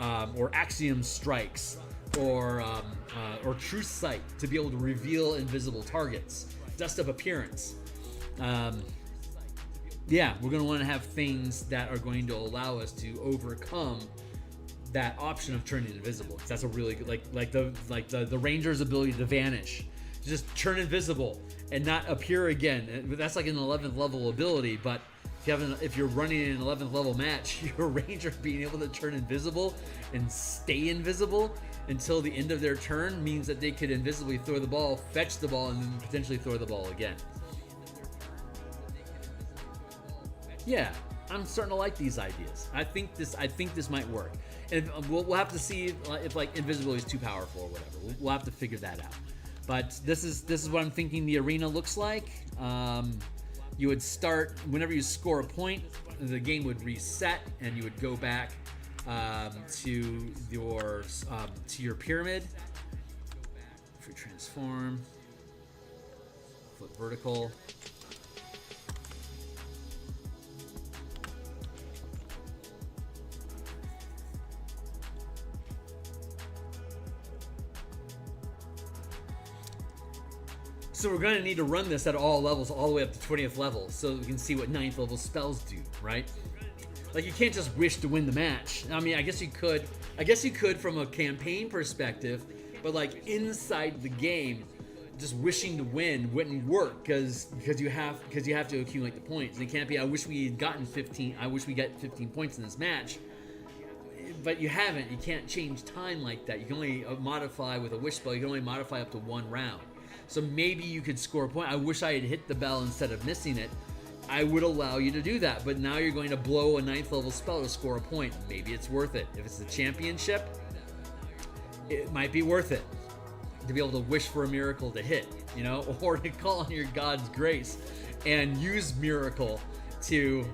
axiom strikes or true sight to be able to reveal invisible targets, dust up appearance. We're going to want to have things that are going to allow us to overcome that option of turning invisible. That's a really good, the ranger's ability to vanish, just turn invisible and not appear again. That's like an 11th level ability, but if you're running an 11th level match, your ranger being able to turn invisible and stay invisible until the end of their turn means that they could invisibly throw the ball, fetch the ball, and then potentially throw the ball again. Yeah, I'm starting to like these ideas. I think this might work. And we'll have to see if invisibility is too powerful or whatever. We'll have to figure that out. But this is what I'm thinking the arena looks like. You would start whenever you score a point, the game would reset, and you would go back to your pyramid. Free transform, flip vertical. So we're going to need to run this at all levels, all the way up to 20th level, so we can see what 9th level spells do, right? You can't just wish to win the match. I mean, I guess you could from a campaign perspective, but inside the game, just wishing to win wouldn't work because you have to accumulate the points. And it can't be, I wish we had gotten 15. I wish we got 15 points in this match. But you haven't. You can't change time like that. You can only modify with a wish spell. You can only modify up to one round. So maybe you could score a point. I wish I had hit the bell instead of missing it. I would allow you to do that, but now you're going to blow a 9th level spell to score a point. Maybe it's worth it. If it's the championship, it might be worth it to be able to wish for a miracle to hit, or to call on your God's grace and use miracle to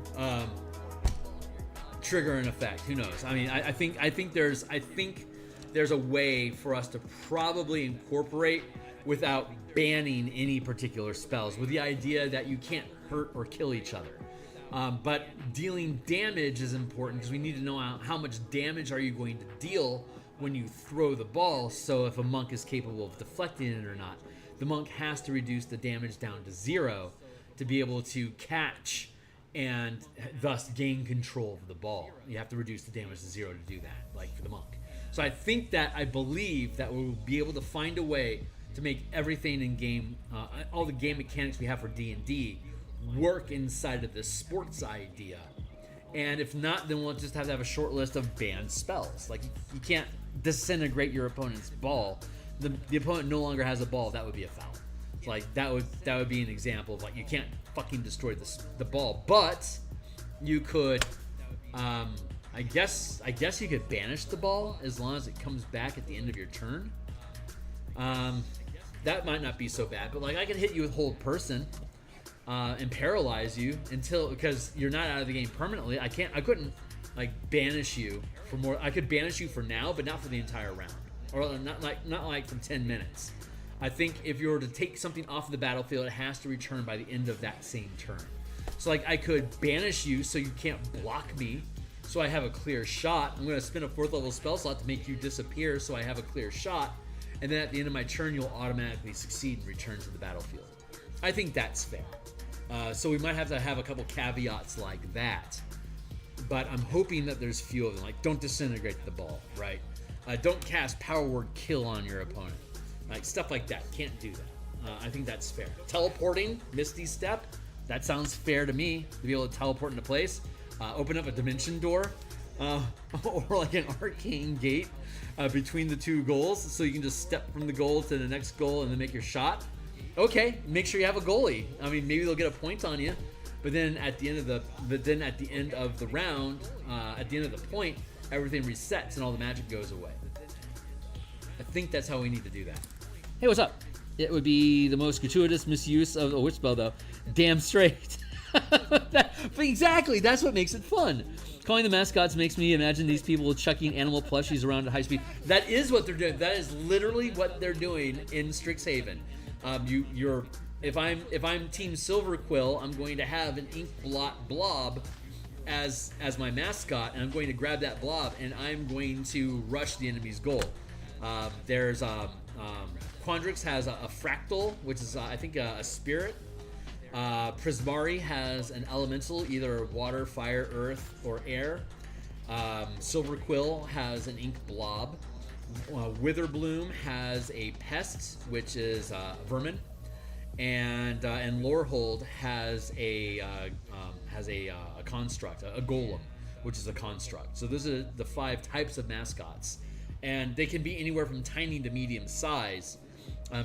trigger an effect. Who knows? I mean, I think there's a way for us to probably incorporate without banning any particular spells, with the idea that you can't hurt or kill each other. But dealing damage is important because we need to know how much damage are you going to deal when you throw the ball. So if a monk is capable of deflecting it or not, the monk has to reduce the damage down to 0 to be able to catch and thus gain control of the ball. You have to reduce the damage to 0 to do that, like for the monk. So I believe that we'll be able to find a way to make everything in game, all the game mechanics we have for D&D, work inside of this sports idea. And if not, then we'll just have to have a short list of banned spells. Like, you can't disintegrate your opponent's ball. The opponent no longer has a ball. That would be a foul. Like, that would be an example of, like, you can't fucking destroy the ball. But you could, I guess you could banish the ball as long as it comes back at the end of your turn. That might not be so bad. But, like, I could hit you with hold person. And paralyze you because you're not out of the game permanently. I couldn't like banish you for more. I could banish you for now, but not for the entire round, or not like for 10 minutes. I think if you were to take something off of the battlefield, it has to return by the end of that same turn. So like I could banish you so you can't block me, so I have a clear shot. I'm going to spend a 4th level spell slot to make you disappear, so I have a clear shot. And then at the end of my turn, you'll automatically succeed and return to the battlefield. I think that's fair. So we might have to have a couple caveats like that, but I'm hoping that there's few of them. Like, don't disintegrate the ball, right? Don't cast Power Word Kill on your opponent, like stuff like that. Can't do that. I think that's fair. Teleporting, Misty Step, that sounds fair to me. To be able to teleport into place, open up a dimension door, or like an arcane gate between the two goals, so you can just step from the goal to the next goal and then make your shot. Okay, make sure you have a goalie. I mean, maybe they'll get a point on you, but then at the end of the round, at the end of the point, everything resets and all the magic goes away. I think that's how we need to do that. Hey, what's up? It would be the most gratuitous misuse of a witch spell, though. Damn straight. But exactly, that's what makes it fun. Calling the mascots makes me imagine these people chucking animal plushies around at high speed. That is what they're doing. That is literally what they're doing in Strixhaven. If I'm Team Silverquill, I'm going to have an ink blot blob as my mascot, and I'm going to grab that blob and I'm going to rush the enemy's goal. There's Quandrix has a fractal, which is I think a spirit. Prismari has an elemental, either water, fire, earth, or air. Silverquill has an ink blob. Witherbloom has a pest, which is vermin, and Lorehold has a construct, a golem, which is a construct. So those are the 5 types of mascots, and they can be anywhere from tiny to medium size.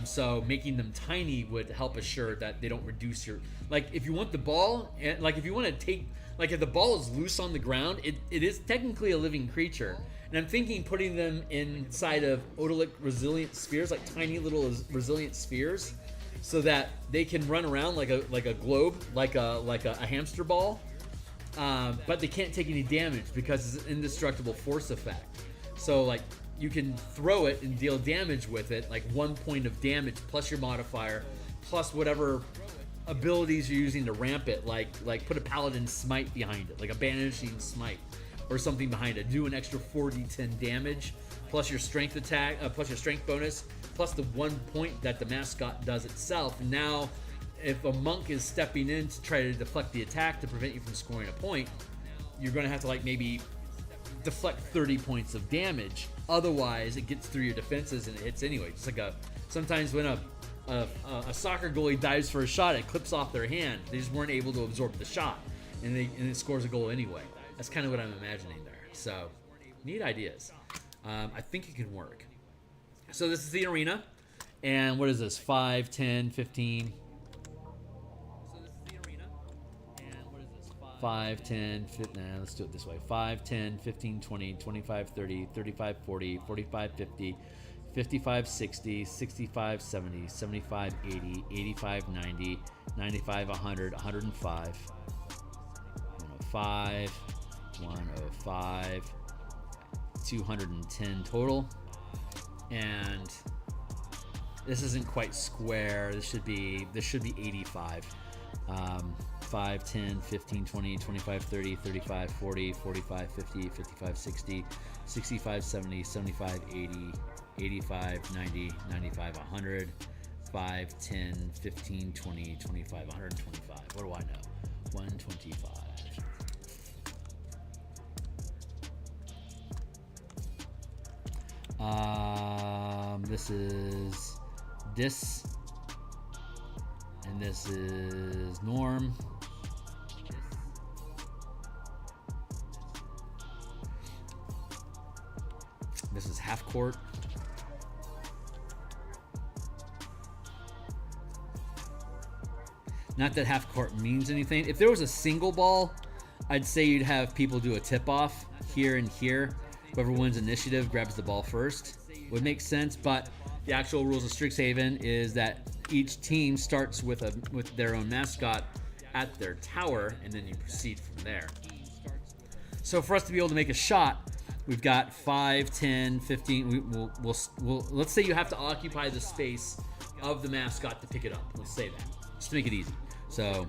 So making them tiny would help assure that they don't reduce your, like, if you want the ball, and like if you want to take, like if the ball is loose on the ground, it is technically a living creature. And I'm thinking putting them inside of Odalic resilient spheres, like tiny little resilient spheres, so that they can run around like a globe, like a hamster ball, but they can't take any damage because it's an indestructible force effect. So like you can throw it and deal damage with it, like 1 point of damage plus your modifier, plus whatever abilities you're using to ramp it, like put a paladin smite behind it, like a banishing smite or something behind it. Do an extra 4d10 damage, plus your strength attack, plus your strength bonus, plus the 1 point that the mascot does itself. And now, if a monk is stepping in to try to deflect the attack to prevent you from scoring a point, you're going to have to like maybe deflect 30 points of damage. Otherwise, it gets through your defenses and it hits anyway. Just like sometimes when a soccer goalie dives for a shot, it clips off their hand. They just weren't able to absorb the shot, and it scores a goal anyway. That's kind of what I'm imagining there. So, neat ideas. I think it can work. So this is the arena. And what is this? 5, 10, 15. 5, 10, 15, let's do it this way. 5, 10, 15, 20, 25, 30, 35, 40, 45, 50, 55, 60, 65, 70, 75, 80, 85, 90, 95, 100, 105, 105, 105, 210 total. And this isn't quite square. This should be 85. 5, 10, 15, 20, 25, 30, 35, 40, 45, 50, 55, 60, 65, 70, 75, 80, 85, 90, 95, 100, 5, 10, 15, 20, 25, 125. What do I know? 125. This is this, and this is norm. This is half court. Not that half court means anything. If there was a single ball, I'd say you'd have people do a tip off here and here. Whoever wins initiative grabs the ball first. Would make sense, but the actual rules of Strixhaven is that each team starts with their own mascot at their tower, and then you proceed from there. So for us to be able to make a shot, we've got 5, 10, 15. We'll let's say you have to occupy the space of the mascot to pick it up. Let's say that, just to make it easy. So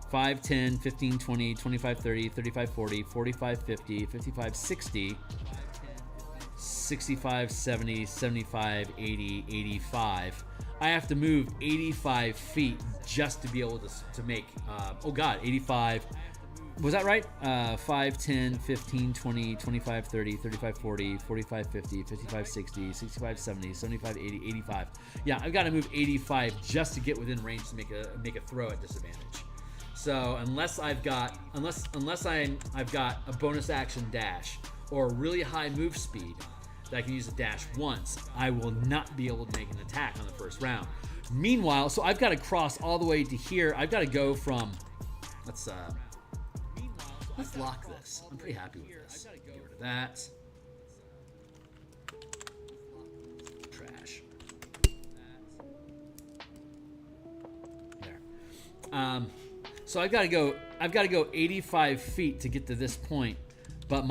5, 10, 15, 20, 25, 30, 35, 40, 45, 50, 55, 60, 65, 70, 75, 80, 85. I have to move 85 feet just to be able to make, 85. Was that right? 5, 10, 15, 20, 25, 30, 35, 40, 45, 50, 55, 60, 65, 70, 75, 80, 85. Yeah, I've got to move 85 just to get within range to make a throw at disadvantage. So unless I've got a bonus action dash or a really high move speed that I can use a dash once, I will not be able to make an attack on the first round. Meanwhile, so I've got to cross all the way to here. I've got to go from, let's lock this. I'm pretty happy with this. Get rid of that. Trash. There. So I've got to go 85 feet to get to this point. But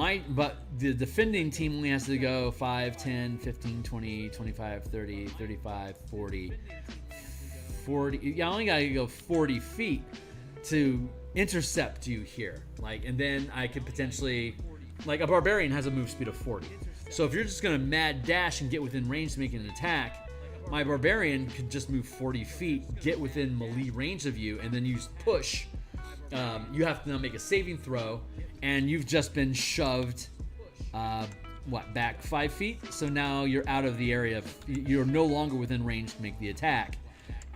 the defending team only has to go 5, 10, 15, 20, 25, 30, 35, 40. Yeah, I only got to go 40 feet to intercept you here. And then I could potentially, a barbarian has a move speed of 40. So if you're just going to mad dash and get within range to make an attack, my barbarian could just move 40 feet, get within melee range of you, and then use push. You have to now make a saving throw, and you've just been shoved, back 5 feet? So now you're out of the area. You're no longer within range to make the attack.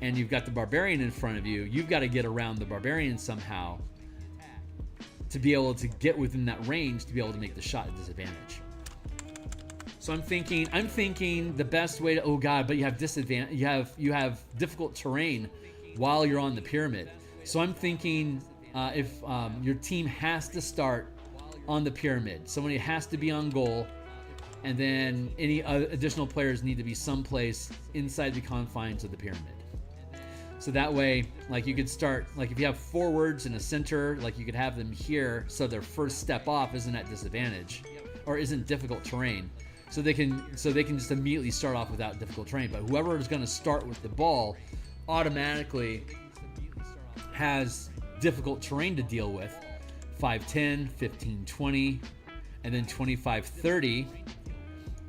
And you've got the barbarian in front of you. You've got to get around the barbarian somehow to be able to get within that range to be able to make the shot at disadvantage. So I'm thinking the best way to, oh god, but you have disadvantage. You have difficult terrain while you're on the pyramid. So I'm thinking if your team has to start on the pyramid, somebody has to be on goal, and then any additional players need to be someplace inside the confines of the pyramid. So that way, you could start, if you have forwards and a center, you could have them here, so their first step off isn't at disadvantage, or isn't difficult terrain. So they can just immediately start off without difficult terrain. But whoever is going to start with the ball automatically has difficult terrain to deal with. 5, 10, 15, 20, and then 25, 30,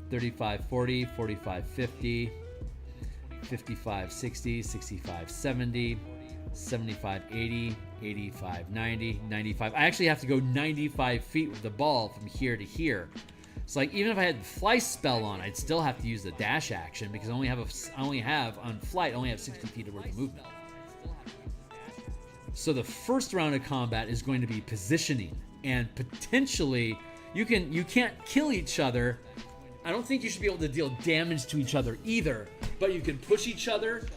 35, 40, 45, 50, 55, 60, 65, 70, 75, 80, 85, 90, 95. I actually have to go 95 feet with the ball from here to here. So even if I had the fly spell on, I'd still have to use the dash action because I only have on flight 60 feet worth of movement. So the first round of combat is going to be positioning, and potentially you can't kill each other. I don't think you should be able to deal damage to each other either, but you can push each other.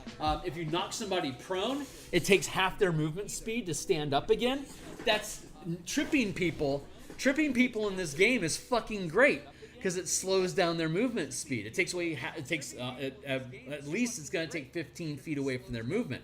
If you knock somebody prone, it takes half their movement speed to stand up again. That's tripping people. Tripping people in this game is fucking great because it slows down their movement speed. It takes away. At least it's going to take 15 feet away from their movement.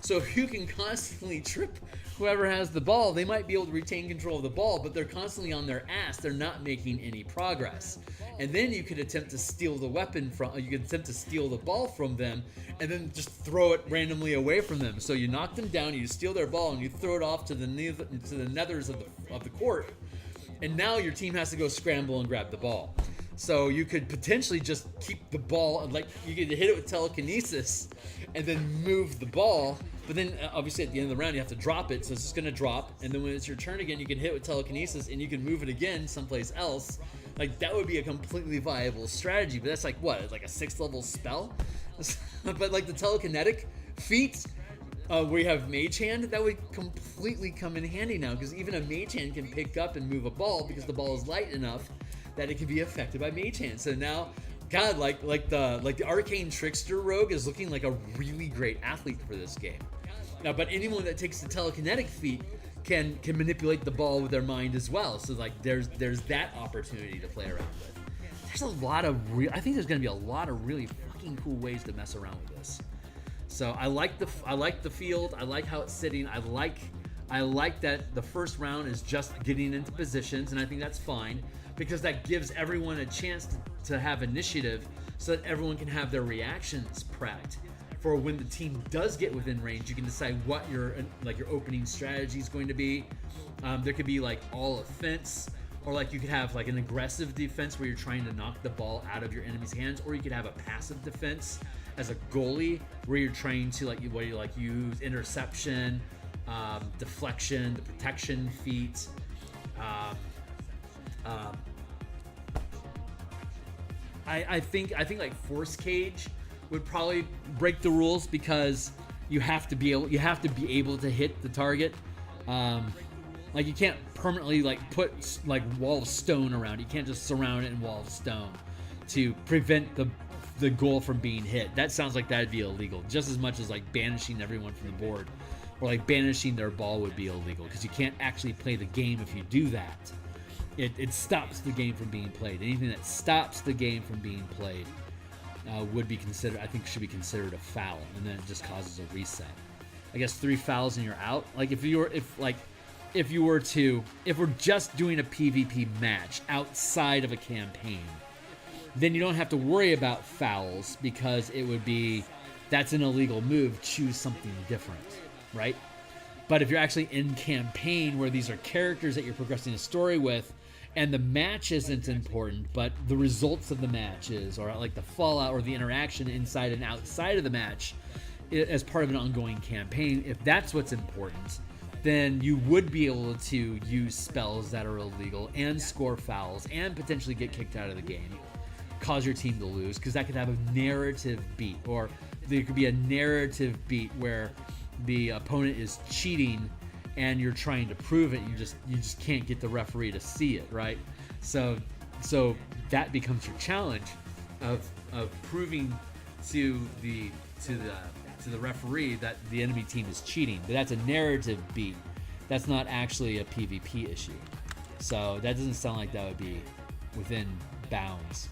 So if you can constantly trip whoever has the ball, they might be able to retain control of the ball, but they're constantly on their ass. They're not making any progress. and then you could attempt to steal the weapon from. You could attempt to steal the ball from them, and then just throw it randomly away from them. So you knock them down, you steal their ball, and you throw it off to the nethers of the court. And now your team has to go scramble and grab the ball. So you could potentially just keep the ball, like you could hit it with telekinesis, and then move the ball. But then obviously at the end of the round you have to drop it, so it's just gonna drop. And then when it's your turn again, you can hit with telekinesis, and you can move it again someplace else. Like that would be a completely viable strategy. But that's like what? It's like a 6th level spell. But like the telekinetic feat, where you have Mage Hand, that would completely come in handy now, because even a Mage Hand can pick up and move a ball because the ball is light enough that it can be affected by Mage Hand. So now, God, like the Arcane Trickster Rogue is looking like a really great athlete for this game. Now, but anyone that takes the telekinetic feat can manipulate the ball with their mind as well. So like there's that opportunity to play around with. There's a lot of I think there's gonna be a lot of really fucking cool ways to mess around with this. So I like the field. I like how it's sitting. I like that the first round is just getting into positions, and I think that's fine because that gives everyone a chance to have initiative, so that everyone can have their reactions prepped for when the team does get within range. You can decide what your opening strategy is going to be. There could be like all offense, or like you could have like an aggressive defense where you're trying to knock the ball out of your enemy's hands, or you could have a passive defense as a goalie where you're trying to use interception, deflection, the protection feat. I think like Force Cage would probably break the rules, because you have to be able to hit the target. Like you can't permanently like put like wall of stone around. You can't just surround it in wall of stone to prevent the goal from being hit. That sounds like that'd be illegal, just as much as like banishing everyone from the board, or like banishing their ball would be illegal, because you can't actually play the game if you do that. It stops the game from being played. Anything that stops the game from being played would be considered, I think, should be considered a foul, and then it just causes a reset. I guess 3 fouls and you're out. Like if we're just doing a PvP match outside of a campaign, then you don't have to worry about fouls, because it would be, that's an illegal move, choose something different, right? But if you're actually in campaign, where these are characters that you're progressing a story with, and the match isn't important, but the results of the match is, or like the fallout or the interaction inside and outside of the match as part of an ongoing campaign, if that's what's important, then you would be able to use spells that are illegal and score fouls and potentially get kicked out of the game, cause your team to lose, because that could have a narrative beat, or there could be a narrative beat where the opponent is cheating and you're trying to prove it. You just can't get the referee to see it, right? So that becomes your challenge of proving to the referee that the enemy team is cheating. But that's a narrative beat. That's not actually a PvP issue. So that doesn't sound like that would be within bounds.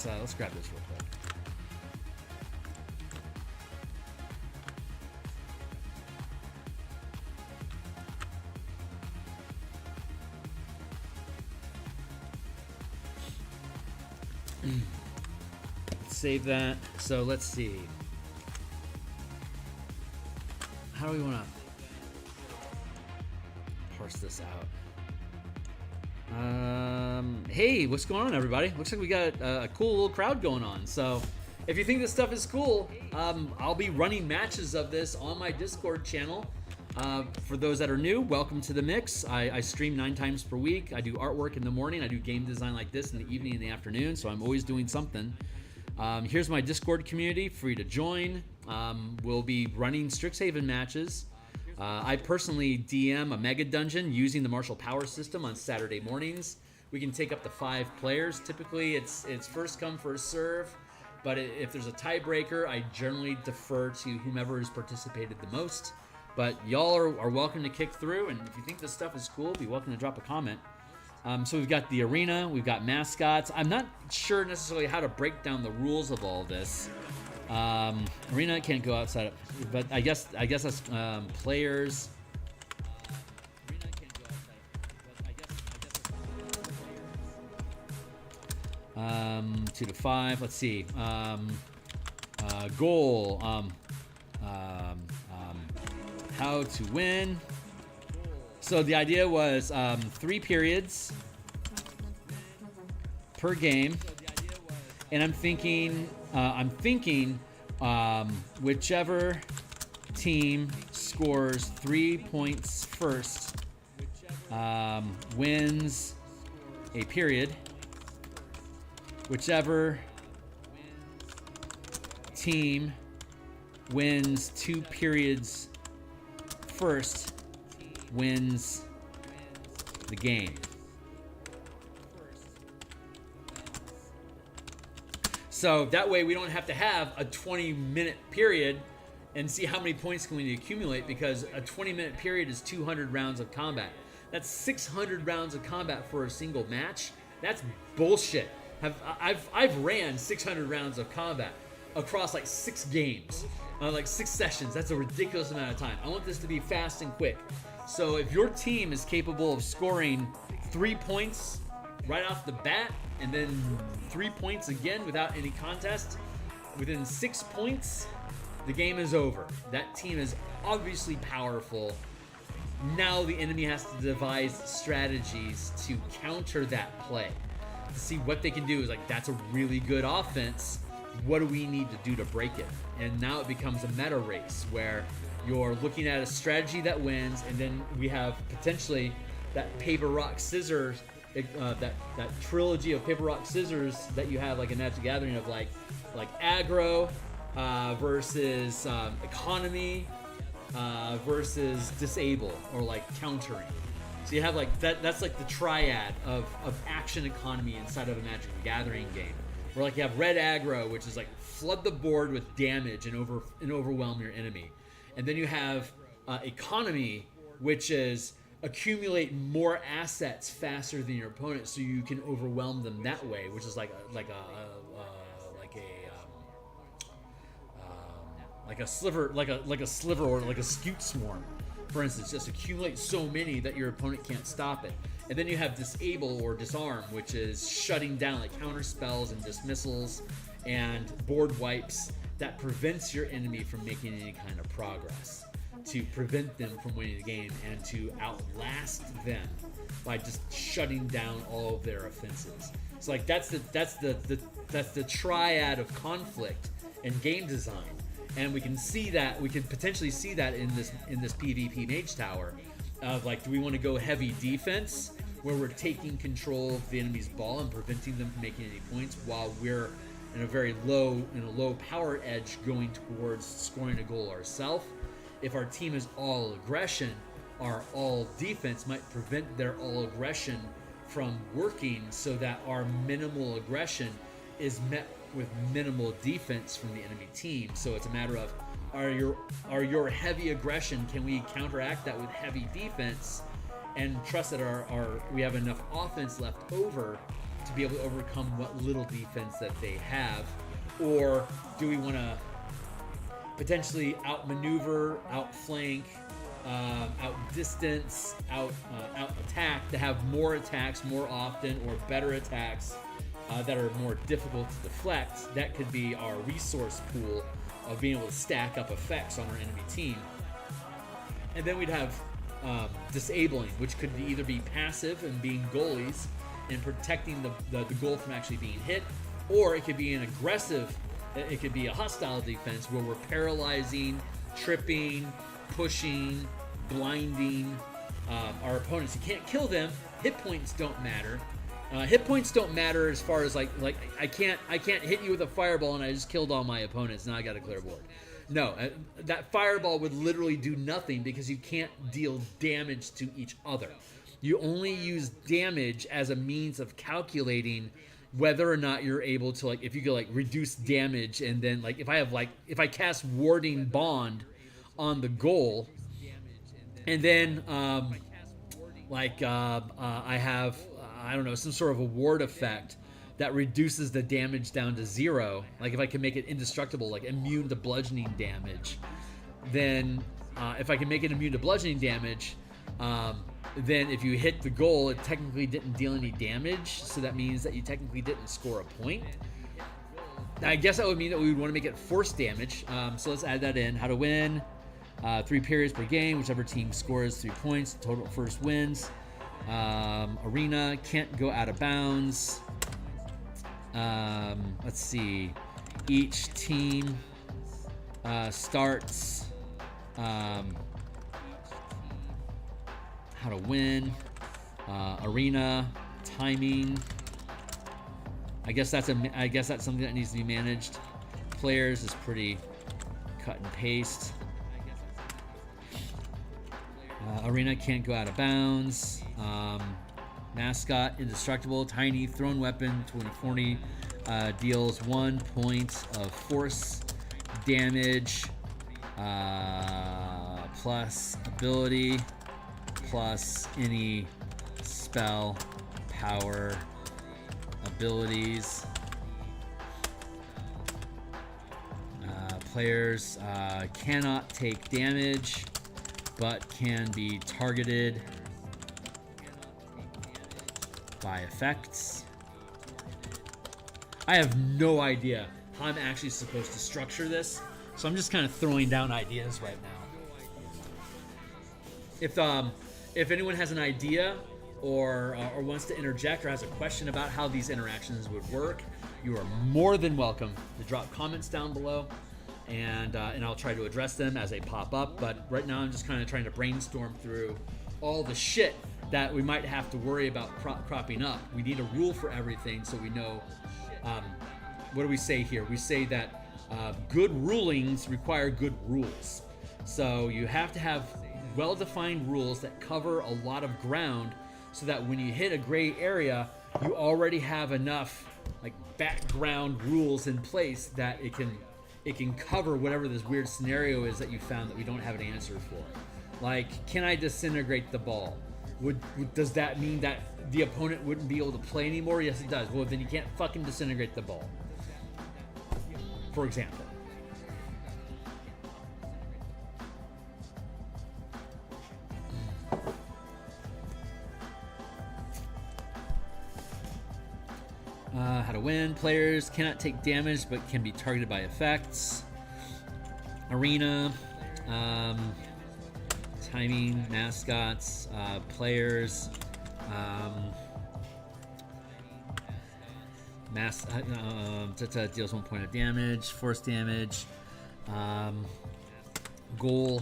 Let's grab this real quick. Save that. So let's see. How do we want to parse this out? Hey, what's going on, everybody? Looks like we got a cool little crowd going on. So if you think this stuff is cool, I'll be running matches of this on my Discord channel. For those that are new, welcome to the mix. I stream 9 times per week. I do artwork in the morning. I do game design like this in the evening and the afternoon. So I'm always doing something. Here's my Discord community, free to join. We'll be running Strixhaven matches. I personally DM a mega dungeon using the martial power system on Saturday mornings. We can take up to 5 players. Typically, it's first come, first serve. But if there's a tiebreaker, I generally defer to whomever has participated the most. But y'all are welcome to kick through, and if you think this stuff is cool, be welcome to drop a comment. So we've got the arena, we've got mascots. I'm not sure necessarily how to break down the rules of all this. Arena can't go outside of, but I guess that's players. 2 to 5. Let's see. Goal. How to win. So the idea was 3 periods per game, and I'm thinking whichever team scores 3 points first wins a period. Whichever team wins 2 periods first wins the game. So that way we don't have to have a 20-minute period and see how many points can we accumulate, because a 20-minute period is 200 rounds of combat. That's 600 rounds of combat for a single match. That's bullshit. I've ran 600 rounds of combat across like 6 games, like 6 sessions. That's a ridiculous amount of time. I want this to be fast and quick. So if your team is capable of scoring 3 points right off the bat, and then 3 points again without any contest, within 6 points, the game is over. That team is obviously powerful. Now the enemy has to devise strategies to counter that play, to see what they can do. Is like, that's a really good offense. What do we need to do to break it? And now it becomes a meta race where you're looking at a strategy that wins, and then we have potentially that paper, rock, scissors, that trilogy of paper, rock, scissors that you have like in Magic the Gathering of like aggro versus economy versus disable, or like countering. So you have like that's like the triad of action economy inside of a Magic the Gathering game. Where like you have red aggro, which is like flood the board with damage and overwhelm your enemy. And then you have economy, which is accumulate more assets faster than your opponent, so you can overwhelm them that way, which is like a sliver, like a sliver, or like a scute swarm, for instance. Just accumulate so many that your opponent can't stop it. And then you have disable or disarm, which is shutting down, like counter spells and dismissals and board wipes that prevents your enemy from making any kind of progress, to prevent them from winning the game and to outlast them by just shutting down all of their offenses. So like that's the triad of conflict and game design. And we can see that, we can potentially see that in this PvP Mage Tower of like, do we want to go heavy defense where we're taking control of the enemy's ball and preventing them from making any points, while we're in a low power edge going towards scoring a goal ourselves? If our team is all aggression, our all defense might prevent their all aggression from working, so that our minimal aggression is met with minimal defense from the enemy team. So it's a matter of, are your heavy aggression, can we counteract that with heavy defense and trust that we have enough offense left over to be able to overcome what little defense that they have? Or do we want to potentially outmaneuver, outflank, outdistance, out attack, to have more attacks more often, or better attacks that are more difficult to deflect? That could be our resource pool of being able to stack up effects on our enemy team. And then we'd have disabling, which could either be passive and being goalies and protecting the goal from actually being hit, or it could be an aggressive, it could be a hostile defense where we're paralyzing, tripping, pushing, blinding our opponents. You can't kill them. Hit points don't matter. Hit points don't matter as far as like I can't hit you with a fireball and I just killed all my opponents. Now I got a clear board. No, that fireball would literally do nothing, because you can't deal damage to each other. You only use damage as a means of calculating whether or not you're able to, like, if you could like reduce damage, and then like if I cast Warding Bond on the goal, and then I have I don't know, some sort of a ward effect that reduces the damage down to 0, like if I can make it indestructible, like immune to bludgeoning damage, then if I can make it immune to bludgeoning damage, then if you hit the goal, it technically didn't deal any damage, so that means that you technically didn't score a point. I guess that would mean that we would want to make it force damage, so let's add that in. How to win, 3 periods per game, whichever team scores 3 points, total first wins. Arena, can't go out of bounds. Let's see, each team starts, how to win, arena, timing. I guess that's something that needs to be managed. Players is pretty cut and paste. Arena, can't go out of bounds. Mascot, indestructible, tiny, thrown weapon, 2040, deals 1 point of force damage, plus ability, plus any spell, power, abilities. Players cannot take damage, but can be targeted by effects. I have no idea how I'm actually supposed to structure this, so I'm just kind of throwing down ideas right now. If anyone has an idea or wants to interject or has a question about how these interactions would work, you are more than welcome to drop comments down below, and I'll try to address them as they pop up. But right now I'm just kind of trying to brainstorm through all the shit that we might have to worry about cropping up. We need a rule for everything, so we know. What do we say here? We say that good rulings require good rules. So you have to have well-defined rules that cover a lot of ground, so that when you hit a gray area, you already have enough like background rules in place that it can cover whatever this weird scenario is that you found that we don't have an answer for. Like, can I disintegrate the ball? Does that mean that the opponent wouldn't be able to play anymore? Yes, it does. Well, then you can't fucking disintegrate the ball, for example. How to win. Players cannot take damage, but can be targeted by effects. Arena. Timing, mascots, players, deals 1 point of damage, force damage, goal,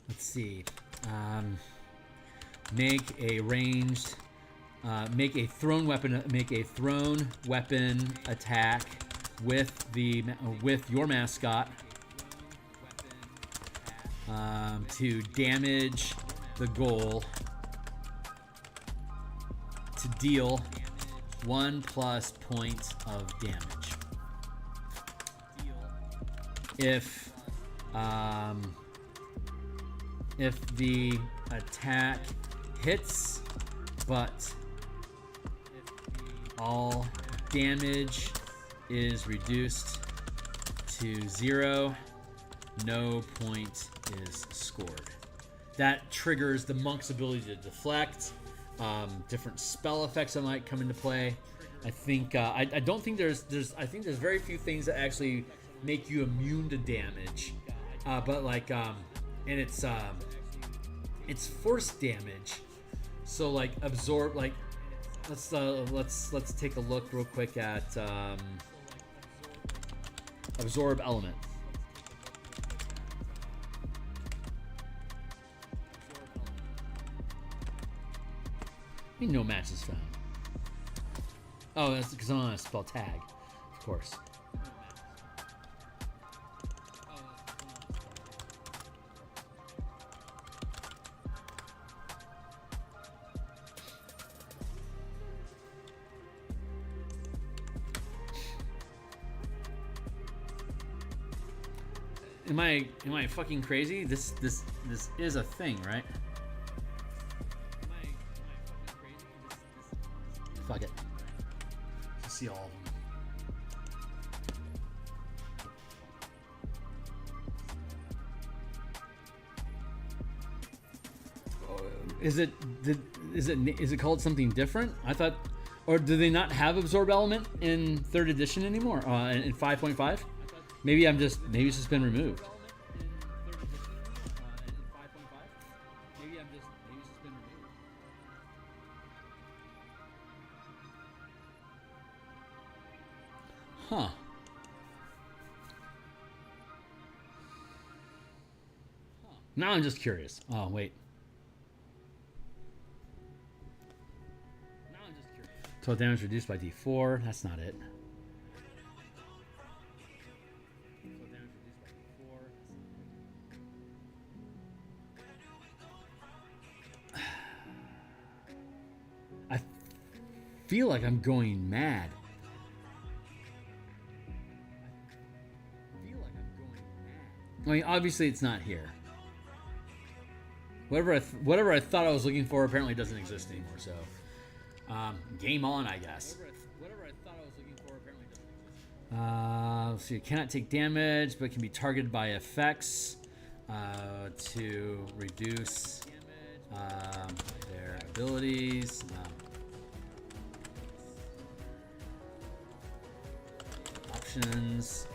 let's see. Make a ranged, make a thrown weapon attack with your mascot to damage the goal, to deal 1+ point of damage. If the attack hits, but all damage is reduced to 0, no point is scored. That triggers the monk's ability to deflect, different spell effects that might come into play. I think I don't think there's I think there's very few things that actually make you immune to damage, but like and it's force damage. So like absorb, like let's take a look real quick at absorb element. I mean, no match is found. Oh, that's because I'm on a spell tag, of course. am I fucking crazy? This is a thing, right? Fuck it. Let's see all of them. Is it called something different? I thought, or do they not have absorb element in 3rd edition anymore? In 5.5? Maybe it's just been removed. Huh. Now I'm just curious. Oh, wait. 12 damage reduced by D4. That's not it. I feel like I'm going mad. I mean, obviously it's not here. Whatever I thought I was looking for apparently doesn't exist anymore, so game on, I guess. Whatever I thought I was looking for apparently doesn't exist. So you cannot take damage, but can be targeted by effects to reduce their abilities. Options.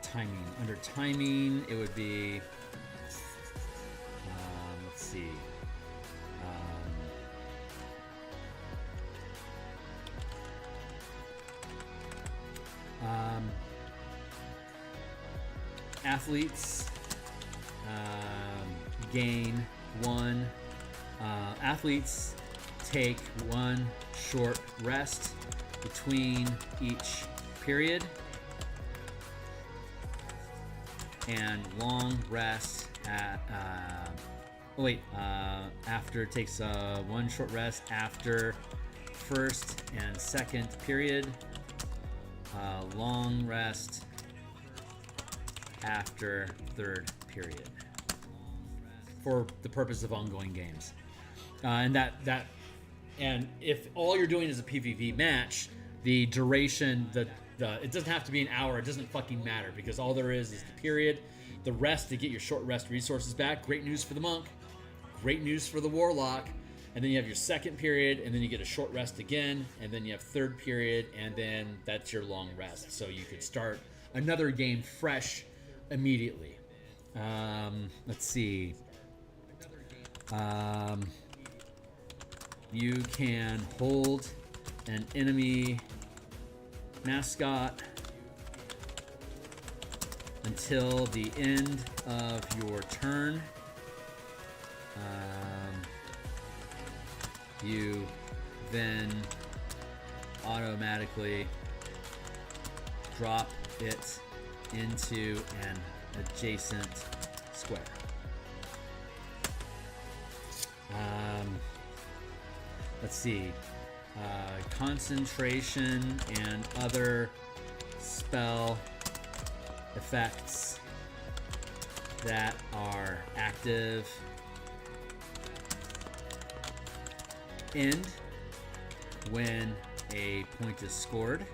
Timing. Under timing, it would be. Let's see. Athletes gain 1. Athletes take 1 short rest between each period, and long rest at after takes 1 short rest after 1st and 2nd period, long rest after 3rd period for the purpose of ongoing games. And if all you're doing is a PvP match, the duration, it doesn't have to be an hour. It doesn't fucking matter, because all there is the period, the rest to get your short rest resources back. Great news for the monk, great news for the warlock. And then you have your 2nd period, and then you get a short rest again, and then you have 3rd period, and then that's your long rest. So you could start another game fresh immediately. Let's see. You can hold an enemy mascot until the end of your turn. You then automatically drop it into an adjacent square. Let's see. Concentration and other spell effects that are active end when a point is scored.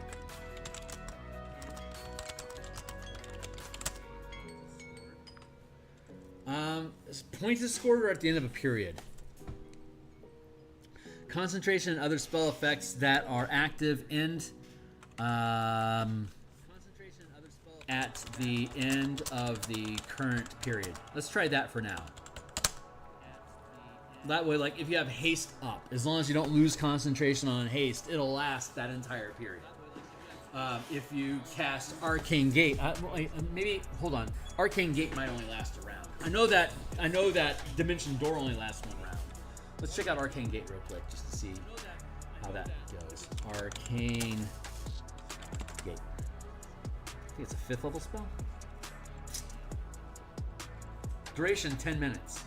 Point is scored or at the end of a period. Concentration and other spell effects that are active end at the end of the current period. Let's try that for now. That way, like, if you have haste up, as long as you don't lose concentration on haste, it'll last that entire period. If you cast Arcane Gate, maybe, hold on. Arcane Gate might only last a round. I know that Dimension Door only lasts 1 round. Let's check out Arcane Gate real quick just to see how that goes. Arcane Gate. I think it's a 5th level spell. Duration 10 minutes.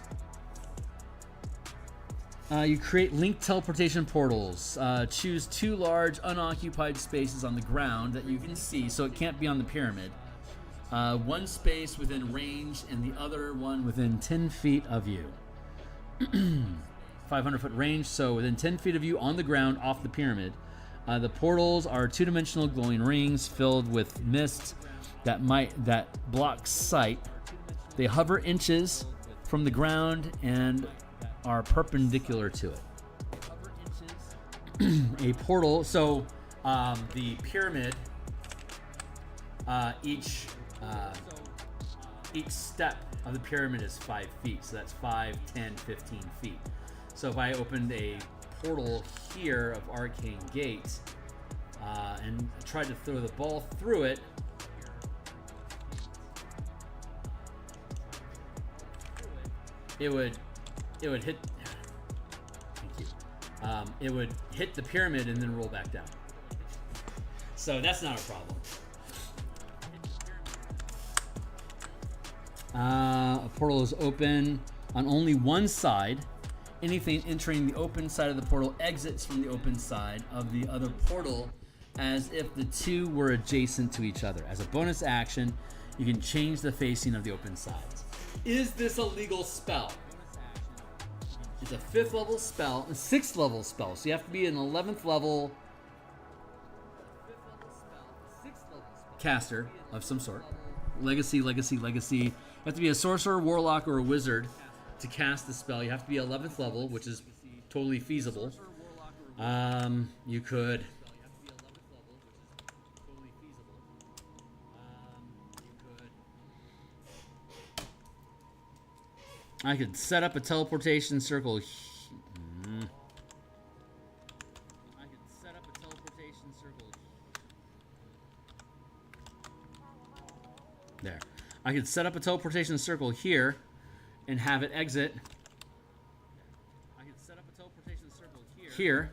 You create linked teleportation portals. Choose 2 large unoccupied spaces on the ground that you can see, so it can't be on the pyramid. One space within range and the other one within 10 feet of you. 500-foot range, so within 10 feet of you on the ground off the pyramid. The portals are two-dimensional glowing rings filled with mist that blocks sight. They hover inches from the ground and are perpendicular to it. A portal, so the pyramid, each step of the pyramid is 5 feet, so that's 5, 10, 15 feet. So if I opened a portal here of Arcane Gate and tried to throw the ball through it, it would hit. Thank you. It would hit the pyramid and then roll back down. So that's not a problem. A portal is open on only one side. Anything entering the open side of the portal exits from the open side of the other portal as if the two were adjacent to each other. As a bonus action, you can change the facing of the open sides. Is this a legal spell? It's a 5th level spell, a 6th level spell, so you have to be an 11th level caster of some sort. Legacy. You have to be a sorcerer, warlock, or a wizard to cast the spell. You have to be 11th level, which is totally feasible. You could I could set up a teleportation circle. There. I could set up a teleportation circle here and have it exit here.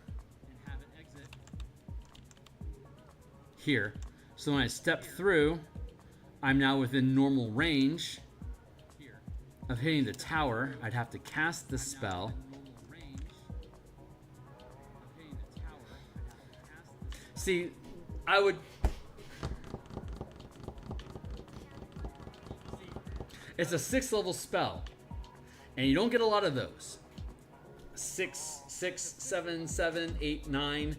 So when I step through, I'm now within normal range of hitting the tower. I'd have to cast the spell. See, I would... It's a 6th level spell, and you don't get a lot of those. 6, 7, 7, 8, 9.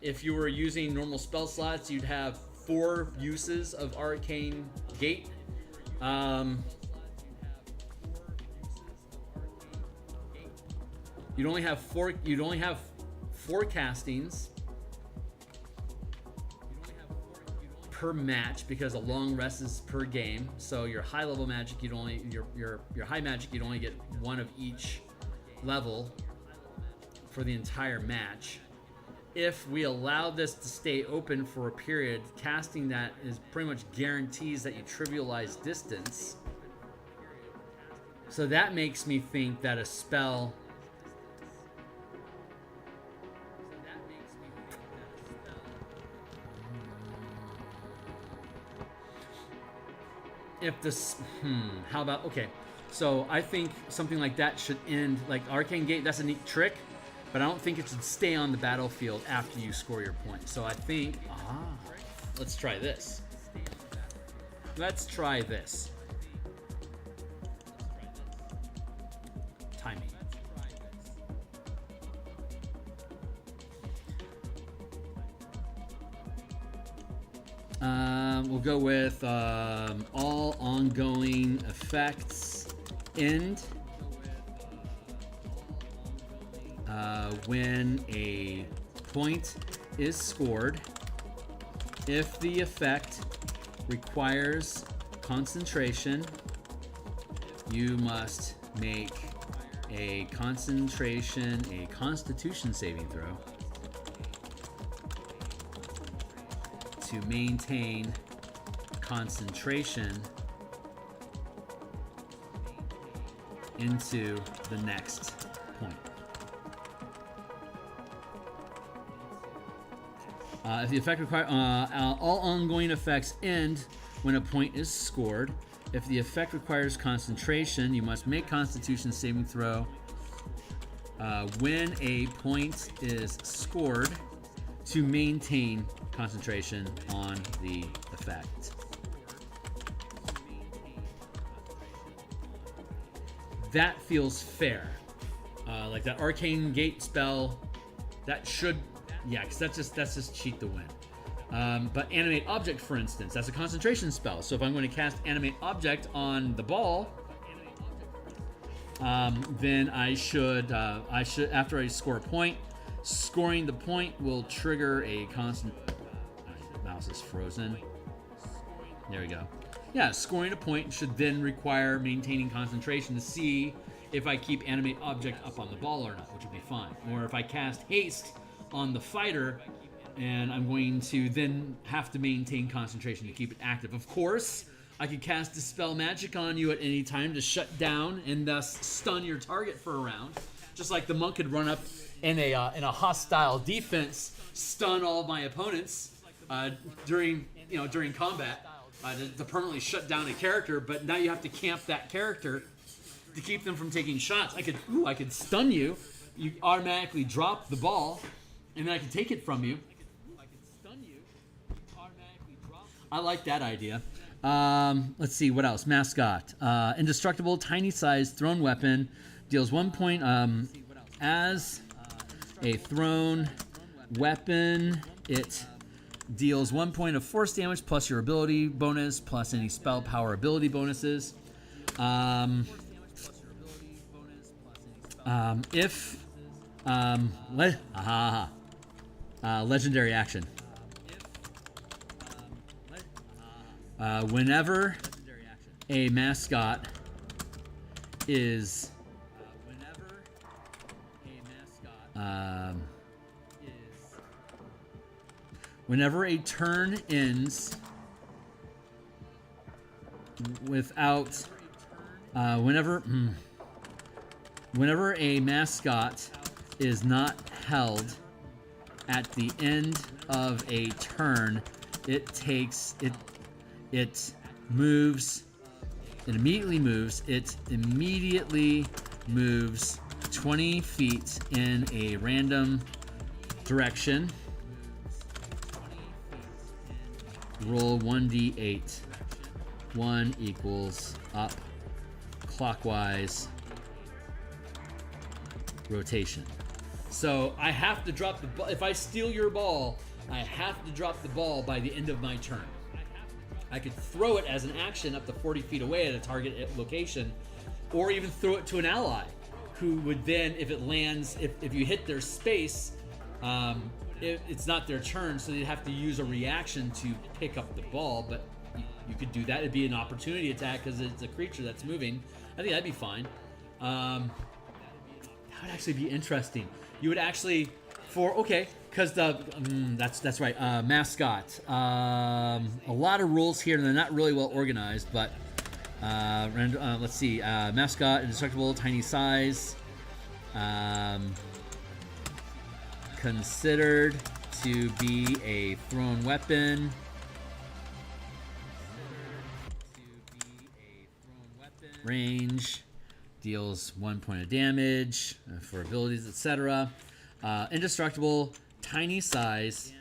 If you were using normal spell slots, you'd have 4 uses of Arcane Gate. You'd only have 4 castings per match because a long rest is per game. So your high level magic, your high magic, you'd only get 1 of each level for the entire match. If we allow this to stay open for a period, casting that is pretty much guarantees that you trivialize distance. So that makes me think that a spell if this how about, okay, so I think something like that should end, like Arcane Gate, that's a neat trick, but I don't think it should stay on the battlefield after you score your point. So I think let's try this. Timing. We'll go with all ongoing effects end when a point is scored. If the effect requires concentration, you must make a Constitution saving throw to maintain concentration into the next point. If the effect requires, all ongoing effects end when a point is scored. If the effect requires concentration, you must make Constitution saving throw when a point is scored to maintain concentration on the effect. that feels fair. Like that Arcane Gate spell, that should, yeah, because that's just cheat the win. But Animate Object, for instance, that's a concentration spell. So if I'm going to cast Animate Object on the ball, then I should after I score a point, scoring the point will trigger a constant. Mouse is frozen. There we go. Yeah, scoring a point should then require maintaining concentration to see if I keep Animate Object up on the ball or not, which would be fine. Or if I cast Haste on the fighter, and I'm going to then have to maintain concentration to keep it active. Of course, I could cast Dispel Magic on you at any time to shut down and thus stun your target for a round. Just like the monk could run up in a hostile defense, stun all of my opponents during combat to permanently shut down a character. But now you have to camp that character to keep them from taking shots. I could stun you. You automatically drop the ball, and then I can take it from you. I like that idea. Let's see, what else? Mascot. Indestructible, tiny-sized thrown weapon. Deals 1 point as a thrown weapon. It deals 1 point of force damage plus your ability bonus plus any spell power ability bonuses. Legendary action. Whenever a mascot is whenever a turn ends without whenever a mascot is not held at the end of a turn, it immediately moves 20 feet in a random direction. Roll 1d8. 1 equals up clockwise rotation. So I have to drop the ball. If I steal your ball, I have to drop the ball by the end of my turn. I could throw it as an action up to 40 feet away at a target location, or even throw it to an ally, who would then, if it lands, if you hit their space, it's not their turn, so they'd have to use a reaction to pick up the ball, but you could do that. It'd be an opportunity attack because it's a creature that's moving. I think that'd be fine. That would actually be interesting. You would actually, because that's right, mascot. A lot of rules here, and they're not really well organized, but let's see. Mascot, indestructible, tiny size. Considered to be a thrown weapon. Range. Deals 1 point of damage for abilities, etc. Indestructible, tiny size,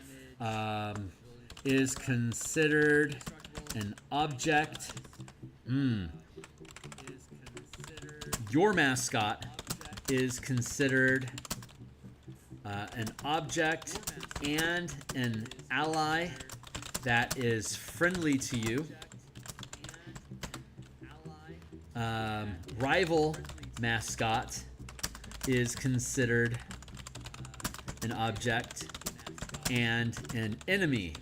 is considered an object. Your mascot is considered an object and an ally that is friendly to you. Rival mascot is considered an object and an enemy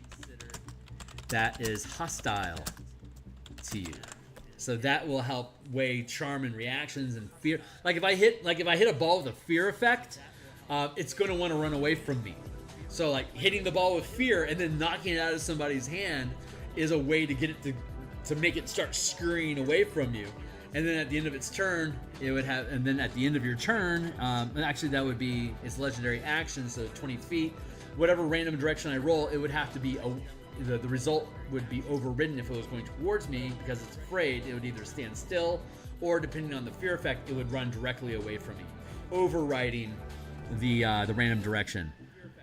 that is hostile to you. So that will help weigh charm and reactions and fear. Like if I hit a ball with a fear effect, it's going to want to run away from me. So like hitting the ball with fear and then knocking it out of somebody's hand is a way to get it to make it start scurrying away from you. And then at the end of its turn, it would have, and then at the end of your turn, actually that would be its legendary action, so 20 feet. Whatever random direction I roll, it would have to be, the result would be overridden if it was going towards me, because it's afraid. It would either stand still, or depending on the fear effect, it would run directly away from me, overriding the random direction.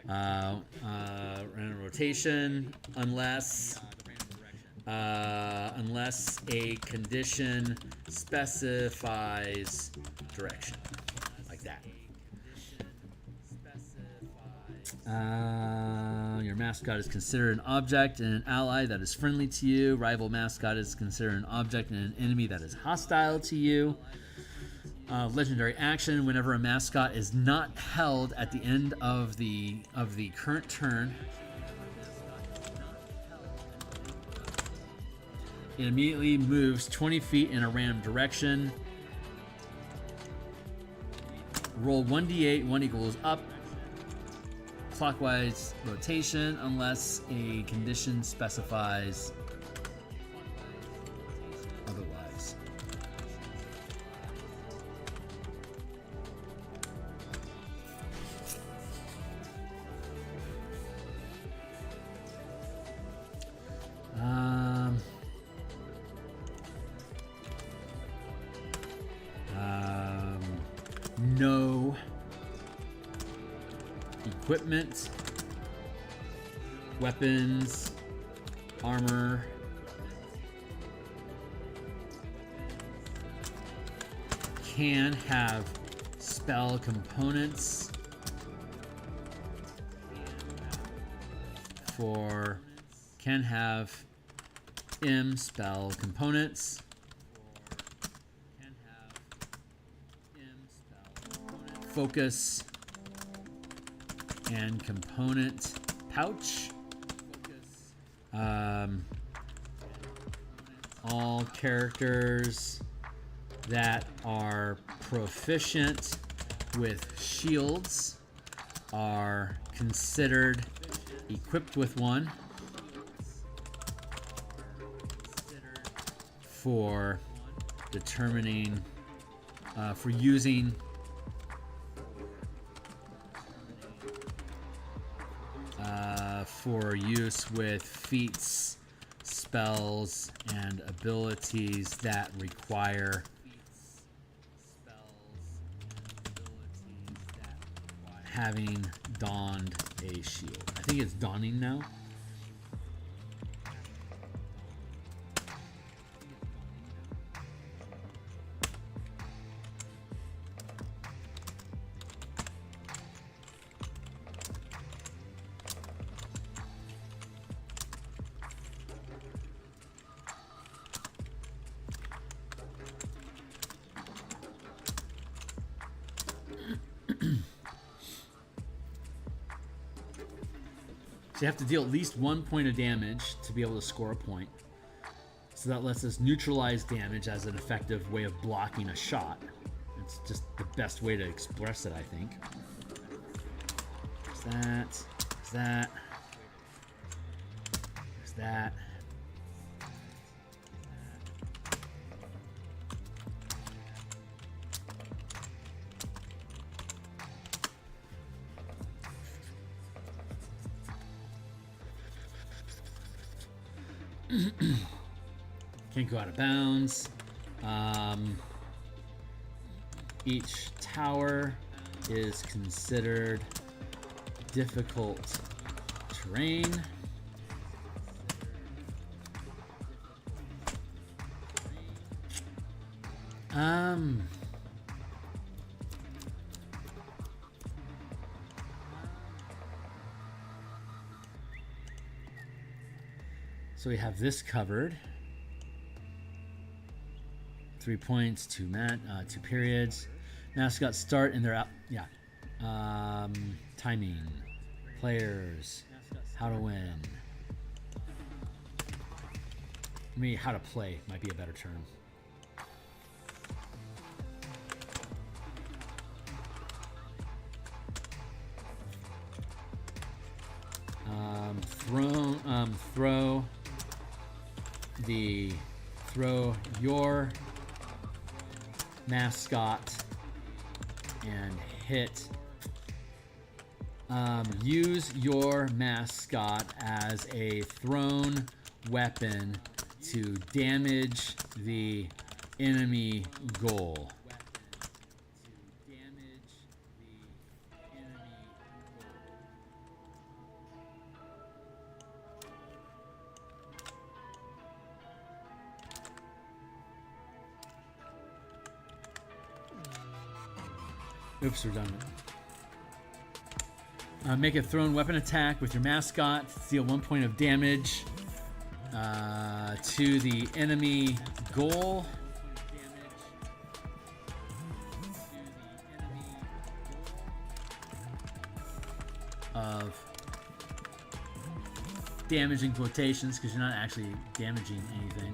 Random rotation, unless unless a condition specifies direction, like that. Your mascot is considered an object and an ally that is friendly to you. Rival mascot is considered an object and an enemy that is hostile to you. Legendary action: whenever a mascot is not held at the end of the current turn, it immediately moves 20 feet in a random direction. Roll 1d8, 1 equals up. Clockwise rotation unless a condition specifies otherwise. No equipment, weapons, armor, can have spell components can have spell components. Focus and component pouch. All characters that are proficient with shields are considered equipped with one for determining, for using for use with feats, spells, and abilities that require having donned a shield. I think it's donning now. So you have to deal at least 1 point of damage to be able to score a point. So that lets us neutralize damage as an effective way of blocking a shot. It's just the best way to express it, I think. There's that. There's that. There's that. Can't go out of bounds. Each tower is considered difficult terrain. So we have this covered. 3 points, 2 periods. Mascots start and they're out. Yeah. Timing. Players. How to win. Maybe how to play might be a better term. Throw your mascot and hit. Use your mascot as a thrown weapon to damage the enemy goal. Oops, redundant. Make a thrown weapon attack with your mascot. Deal 1 point of damage to the enemy goal. Of damage in quotations because you're not actually damaging anything.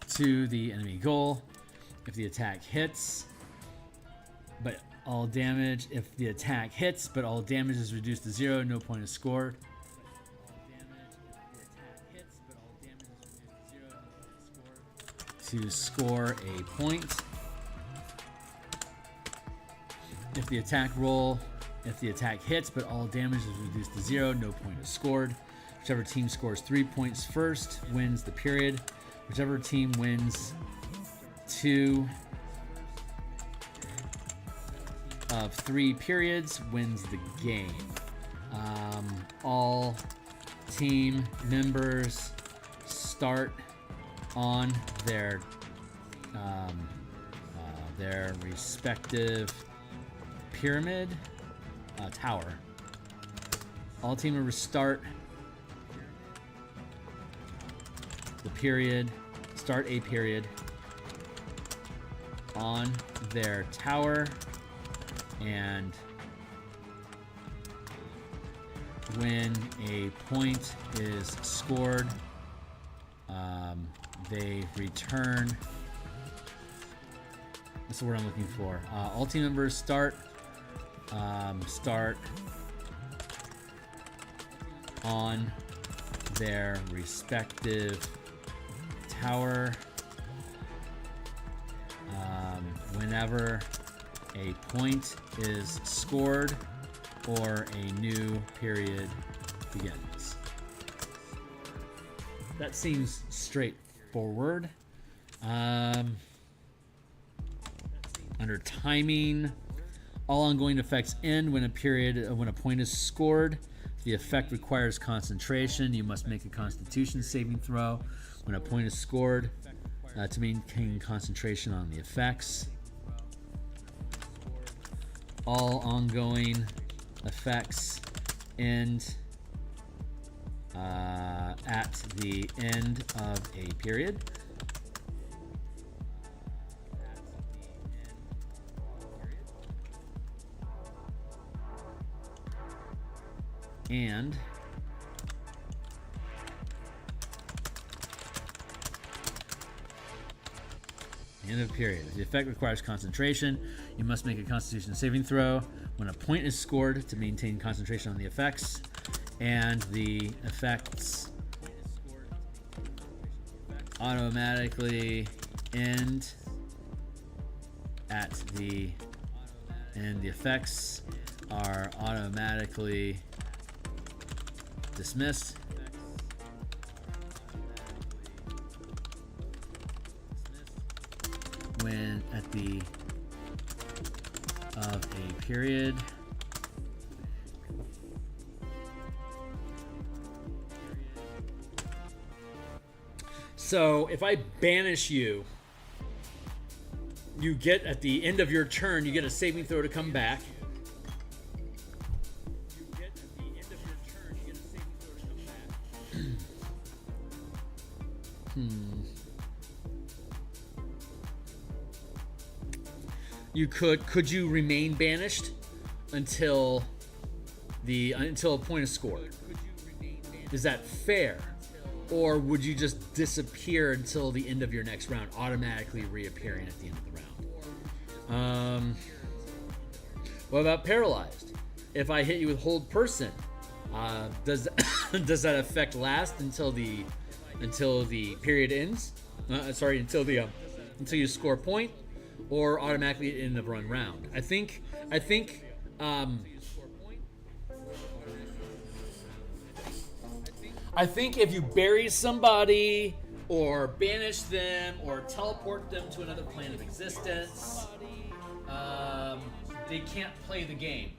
To the enemy goal. If the attack hits, but all damage, if the attack hits, but all damage is reduced to 0, no point is scored. To score a point. If the attack hits, but all damage is reduced to 0, no point is scored. Whichever team scores 3 points first wins the period. Whichever team wins 2 of 3 periods wins the game. All team members start on their respective pyramid tower. All team members start a period on their tower, and when a point is scored, they return. That's the word I'm looking for. All team members start on their respective tower whenever a point is scored or a new period begins. That seems straightforward. Under timing, all ongoing effects end when a point is scored. If the effect requires concentration, you must make a Constitution saving throw when a point is scored to maintain concentration on the effects. All ongoing effects end at the end of a period. And end of period. If the effect requires concentration, you must make a Constitution saving throw when a point is scored to maintain concentration on the effects. And the effects automatically end at the end. The effects are automatically dismissed when at the of a period. So if I banish you, you get at the end of your turn, you get a saving throw to come back. Could you remain banished until a point is scored? Is that fair? Or would you just disappear until the end of your next round, automatically reappearing at the end of the round? What about paralyzed? If I hit you with hold person, does that effect last until the period ends? Until you score a point, or automatically at the end of run round? I think if you bury somebody or banish them or teleport them to another plane of existence, they can't play the game.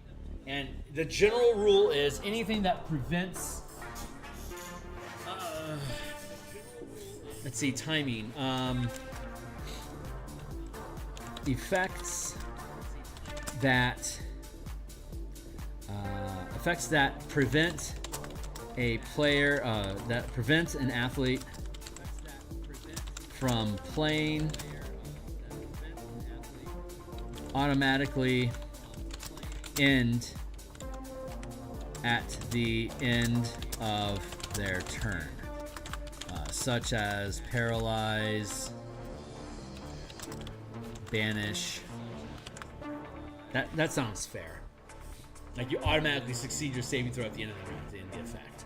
And the general rule is anything that prevents... let's see, timing. Effects that prevent a player, that prevents an athlete from playing automatically end at the end of their turn, such as paralyze, banish. That sounds fair. Like you automatically succeed your saving throw at the end of the round in the effect.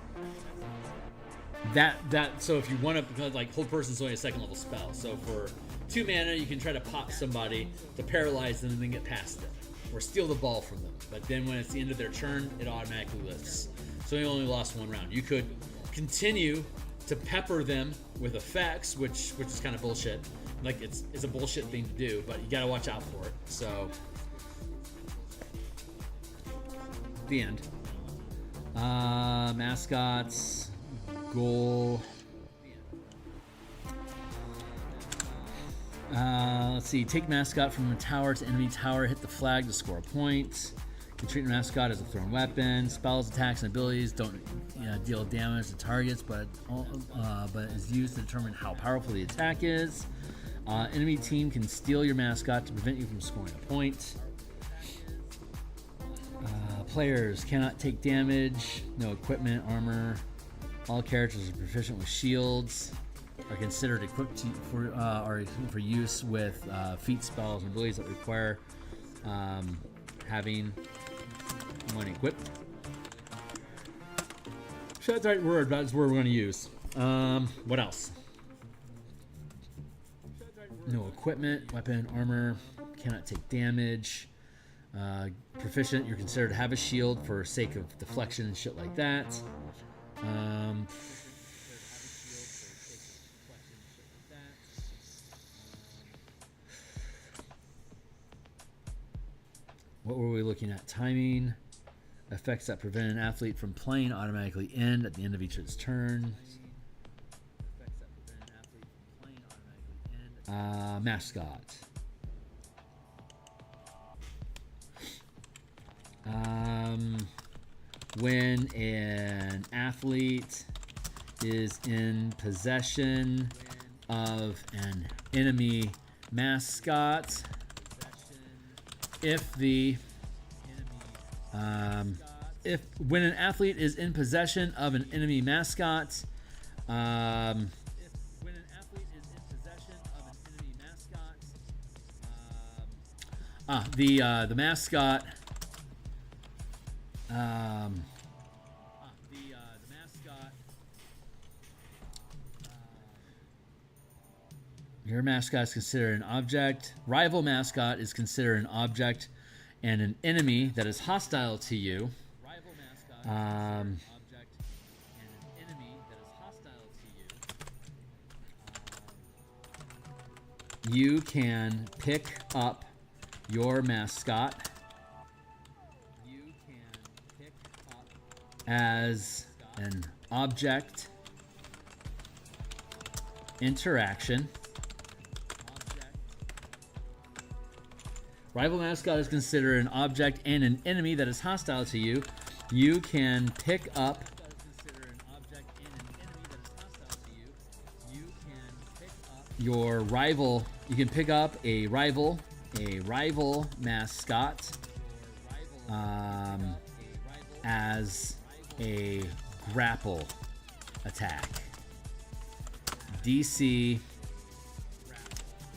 So if you want to, because like hold person's only a second level spell, so for 2 mana you can try to pop somebody to paralyze them and then get past them, or steal the ball from them. But then when it's the end of their turn, it automatically lifts. So you only lost 1 round. You could continue to pepper them with effects, which is kind of bullshit. Like it's a bullshit thing to do, but you gotta watch out for it. So the end. Mascots, goal. Let's see. Take mascot from a tower to enemy tower. Hit the flag to score a point. You can treat a mascot as a thrown weapon. Spells, attacks, and abilities don't deal damage to targets, but is used to determine how powerful the attack is. Enemy team can steal your mascot to prevent you from scoring a point. Players cannot take damage. No equipment, armor. All characters are proficient with shields. Are considered equipped for use with feat spells and abilities that require having one equipped. So that's the right word. That's the word we're going to use. What else? No equipment, weapon, armor. Cannot take damage. Proficient, you're considered to have a shield for sake of deflection and shit like that. What were we looking at? Timing. Effects that prevent an athlete from playing automatically end at the end of each of its turns. Mascot. When an athlete is in possession of an enemy mascot, when an athlete is in possession of an enemy mascot, the mascot your mascot is considered an object. Rival mascot is considered an object and an enemy that is hostile to you. You can pick up your mascot as an object interaction. Rival mascot is considered an object and an enemy that is hostile to you. You can pick up your rival. You can pick up a rival mascot as a grapple attack. DC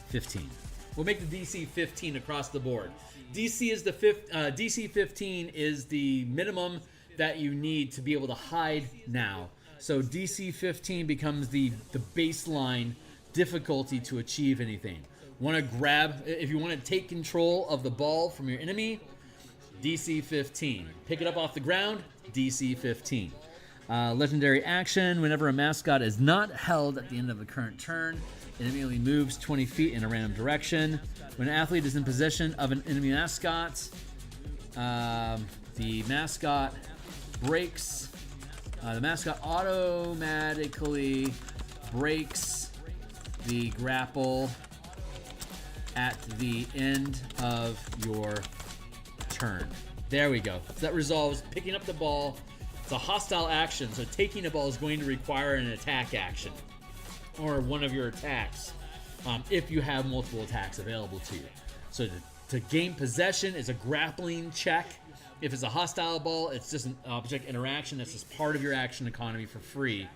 15. We'll make the DC 15 across the board. DC 15 is the minimum that you need to be able to hide now. So DC 15 becomes the baseline difficulty to achieve anything. Want to grab, if you want to take control of the ball from your enemy, DC 15. Pick it up off the ground, DC 15. Legendary action, whenever a mascot is not held at the end of a current turn, it immediately moves 20 feet in a random direction. When an athlete is in possession of an enemy mascot, the mascot breaks. The mascot automatically breaks the grapple at the end of your turn. There we go. So that resolves picking up the ball. It's a hostile action, so taking the ball is going to require an attack action or one of your attacks if you have multiple attacks available to you. So to gain possession is a grappling check. If it's a hostile ball, it's just an object interaction that's just part of your action economy for free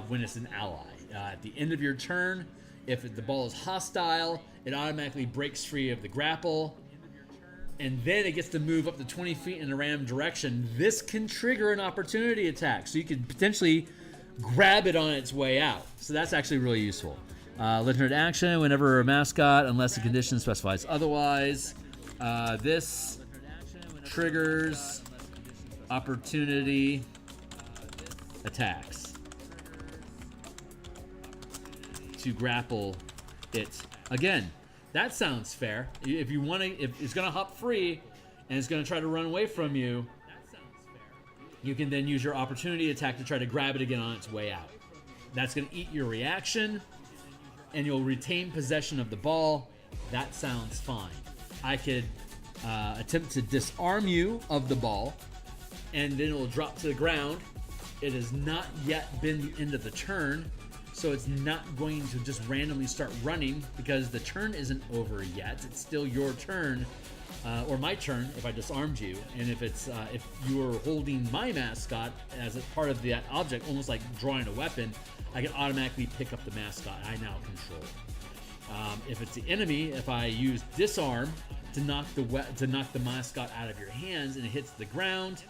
when it's an ally. At the end of your turn, if the ball is hostile, it automatically breaks free of the grapple. And then it gets to move up to 20 feet in a random direction. This can trigger an opportunity attack, so you could potentially grab it on its way out. So that's actually really useful. Legendary action, whenever a mascot, unless the condition specifies otherwise. This triggers opportunity attacks to grapple it. Again, that sounds fair. If you want to, if it's going to hop free and it's going to try to run away from you, you can then use your opportunity attack to try to grab it again on its way out. That's going to eat your reaction, and you'll retain possession of the ball. That sounds fine. I could attempt to disarm you of the ball, and then it will drop to the ground. It has not yet been the end of the turn, so it's not going to just randomly start running because the turn isn't over yet. It's still your turn, or my turn if I disarmed you. And if it's if you are holding my mascot as a part of that object, almost like drawing a weapon, I can automatically pick up the mascot I now control. If it's the enemy, if I use disarm to knock the mascot out of your hands and it hits the ground,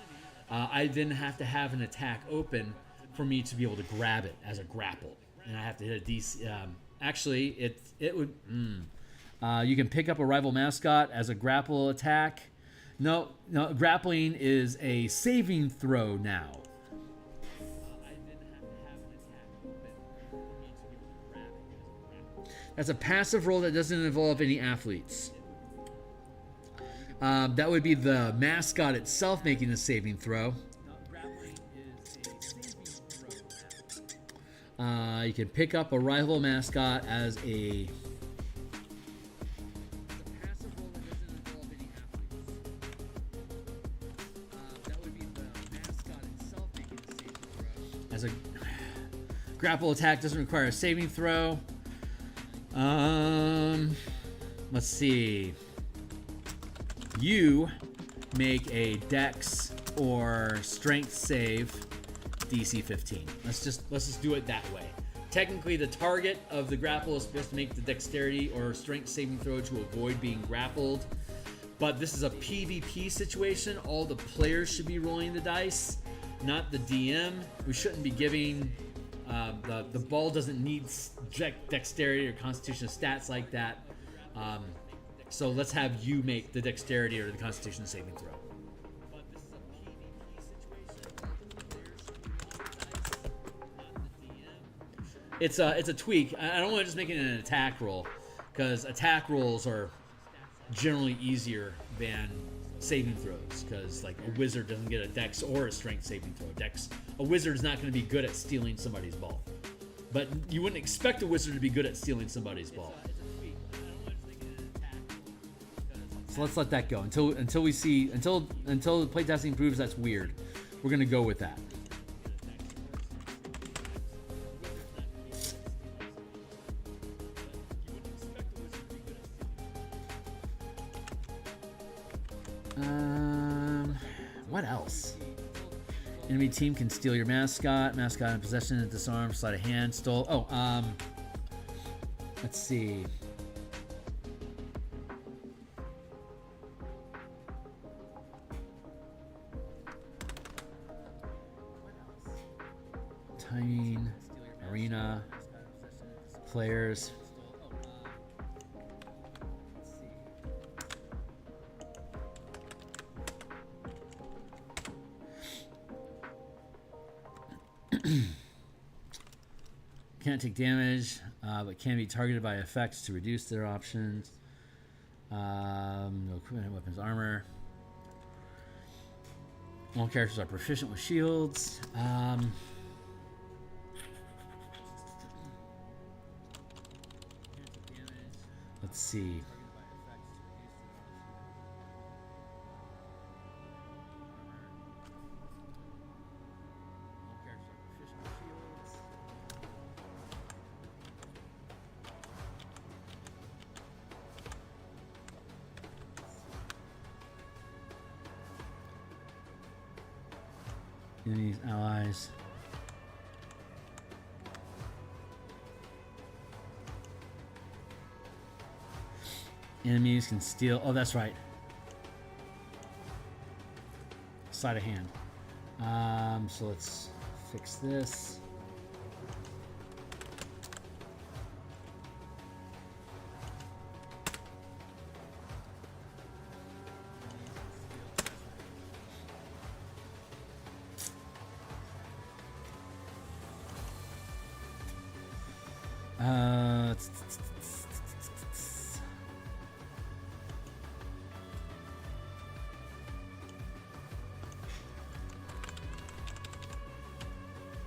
I then have to have an attack open for me to be able to grab it as a grapple, and I have to hit a DC. Actually, it would. You can pick up a rival mascot as a grapple attack. No, grappling is a saving throw now. That's a passive roll that doesn't involve any athletes. That would be the mascot itself making a saving throw. You can pick up a rival mascot as a... As a grapple attack doesn't require a saving throw. Let's see. You make a Dex or Strength save, DC 15. Let's just do it that way. Technically, the target of the grapple is supposed to make the Dexterity or Strength saving throw to avoid being grappled. But this is a PvP situation. All the players should be rolling the dice, not the DM. We shouldn't be giving... the ball doesn't need dexterity or constitution stats like that. So let's have you make the dexterity or the constitution saving throw. It's a tweak. I don't want to just make it an attack roll, because attack rolls are generally easier than saving throws, because like a wizard doesn't get a dex or a strength saving throw. A wizard is not going to be good at stealing somebody's ball, but you wouldn't expect a wizard to be good at stealing somebody's ball. So let's let that go until the playtesting proves that's weird. We're going to go with that. What else? Enemy team can steal your mascot. Mascot in possession, disarm, sleight of hand, stole. Oh, let's see. Timing, arena, players. Can't take damage, but can be targeted by effects to reduce their options. No equipment, weapons, armor. All characters are proficient with shields. Let's see. Enemies, allies. Enemies can steal. Oh, that's right. Sleight of hand. So let's fix this.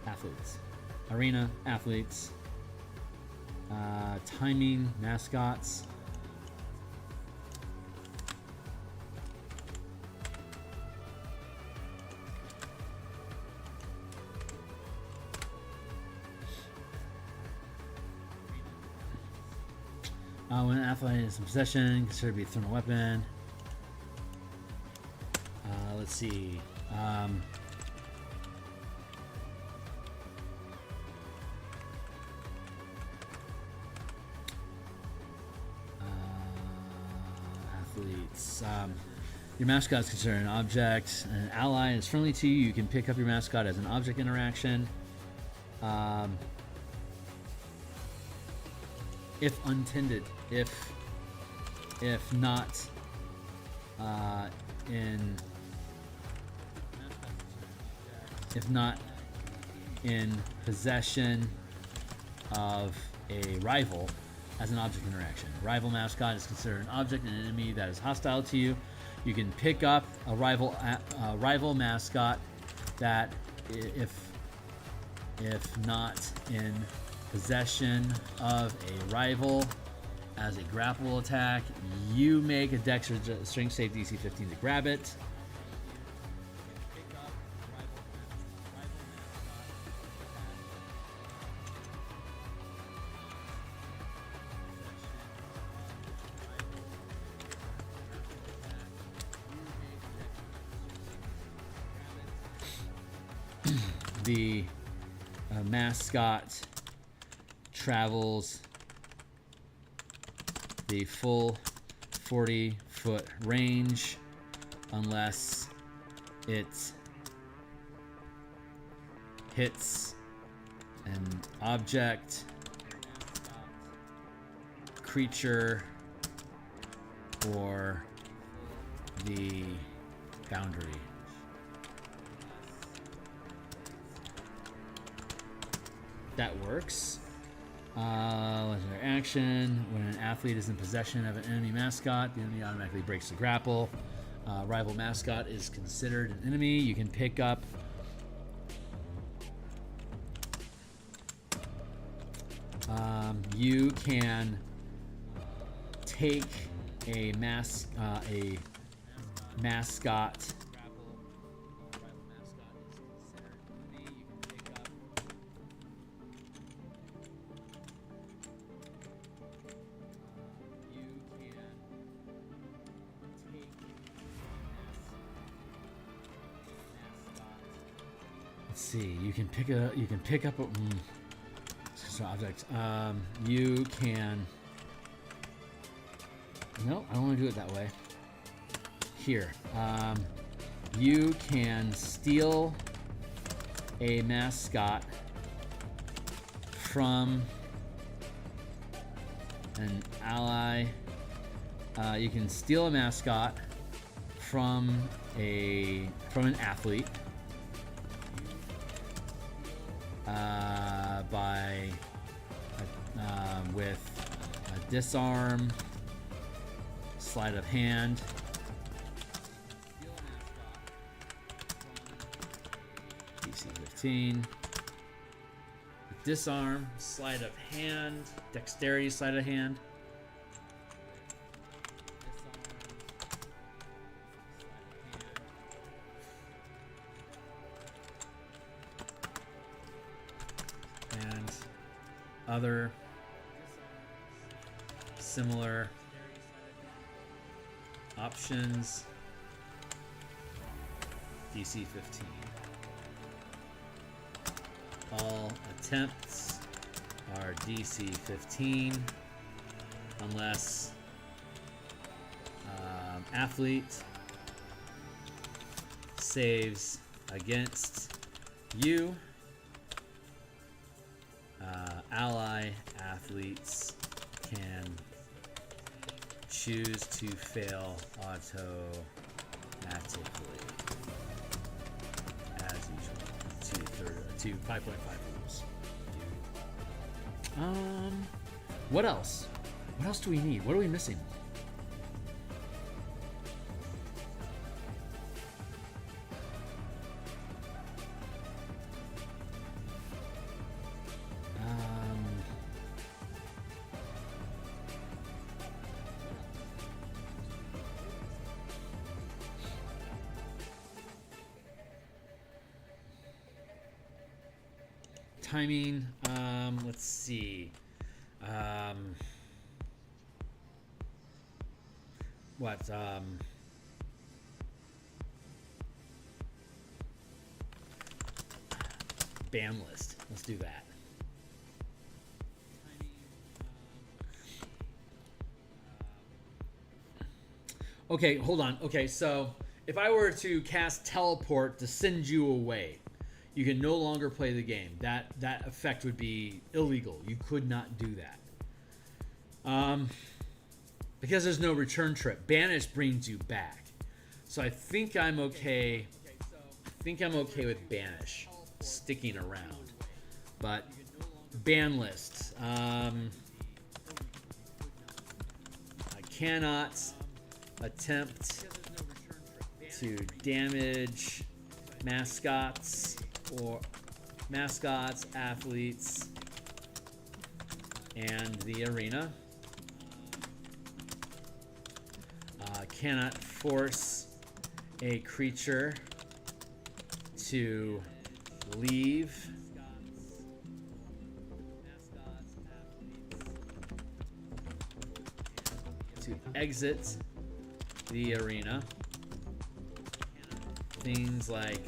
Athletes. Arena, athletes. Timing, mascots. When an athlete is in possession, considered to be a thermal weapon. Let's see. Athletes. Your mascot is considered an object. An ally is friendly to you. You can pick up your mascot as an object interaction. If untended, if not in possession of a rival as an object interaction. Rival mascot is considered an object, an enemy that is hostile to you. You can pick up a rival mascot that, if not in possession of a rival as a grapple attack, you make a dex or strength save DC 15 to grab it. The mascot travels the full 40-foot range unless it hits an object, creature, or the boundary. That works. Legendary action. When an athlete is in possession of an enemy mascot, the enemy automatically breaks the grapple. Rival mascot is considered an enemy. You can pick up you can take a mascot. See, you can pick up a object. You can. No, I don't want to do it that way. Here, you can steal a mascot from an ally. You can steal a mascot from an athlete. With a disarm, sleight of hand, 15. Disarm, sleight of hand, dexterity, sleight of hand. And other similar options. DC 15. All attempts are DC 15 unless athlete saves against you. Ally athletes can choose to fail automatically as usual. To 5.5 rules. What else? What else do we need? What are we missing? Timing, let's see. Ban list. Let's do that. Okay, hold on. Okay, so if I were to cast teleport to send you away, you can no longer play the game. That effect would be illegal. You could not do that. Because there's no return trip. Banish brings you back. So I think I'm okay. I think I'm okay with Banish sticking around. But ban list. I cannot attempt to damage mascots or mascots, athletes, and the arena. Cannot force a creature to leave. To exit the arena. Things like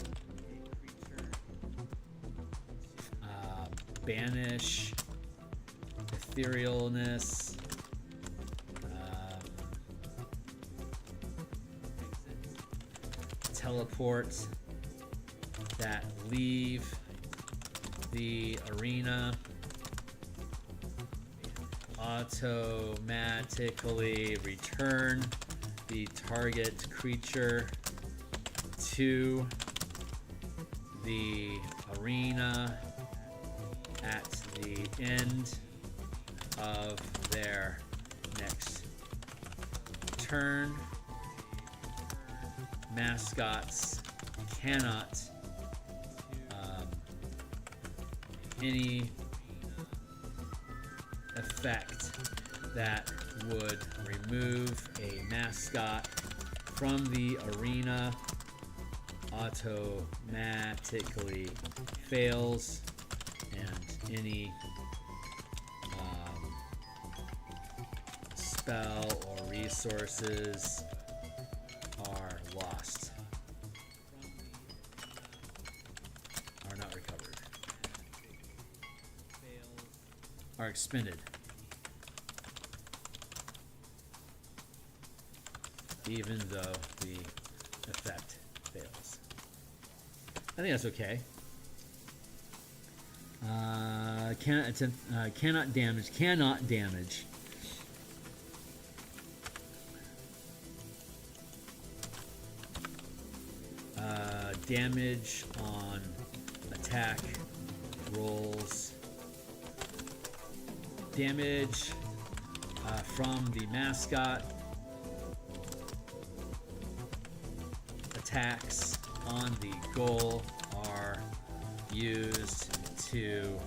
banish, etherealness, teleport that leave the arena, automatically return the target creature to the arena at the end of their next turn. Mascots cannot any effect that would remove a mascot from the arena automatically fails, and any spell or resources are lost, are not recovered, are expended, even though the effect fails. I think that's okay. Cannot damage. Damage on attack rolls. Damage from the mascot. Attacks on the goal are used to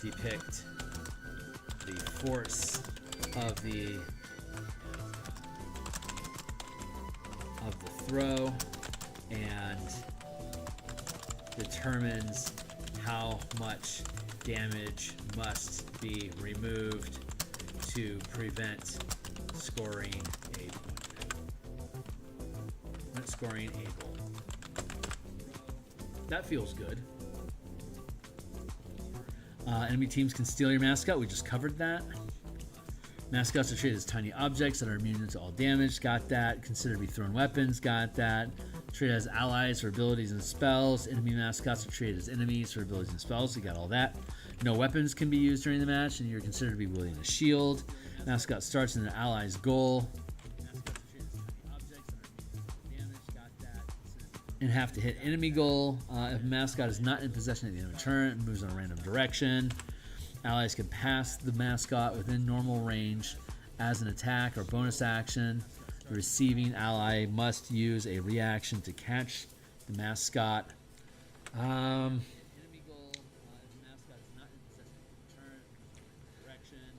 depict the force of the throw and determines how much damage must be removed to prevent scoring a goal. That feels good. Enemy teams can steal your mascot. We just covered that. Mascots are treated as tiny objects that are immune to all damage. Got that. Considered to be thrown weapons. Got that. Treated as allies for abilities and spells. Enemy mascots are treated as enemies for abilities and spells. You got all that. No weapons can be used during the match, and you're considered to be wielding a shield. Mascot starts in an ally's goal and have to hit enemy goal. If a mascot is not in possession at the end of a turn, it moves in a random direction. Allies can pass the mascot within normal range as an attack or bonus action. The receiving ally must use a reaction to catch the mascot.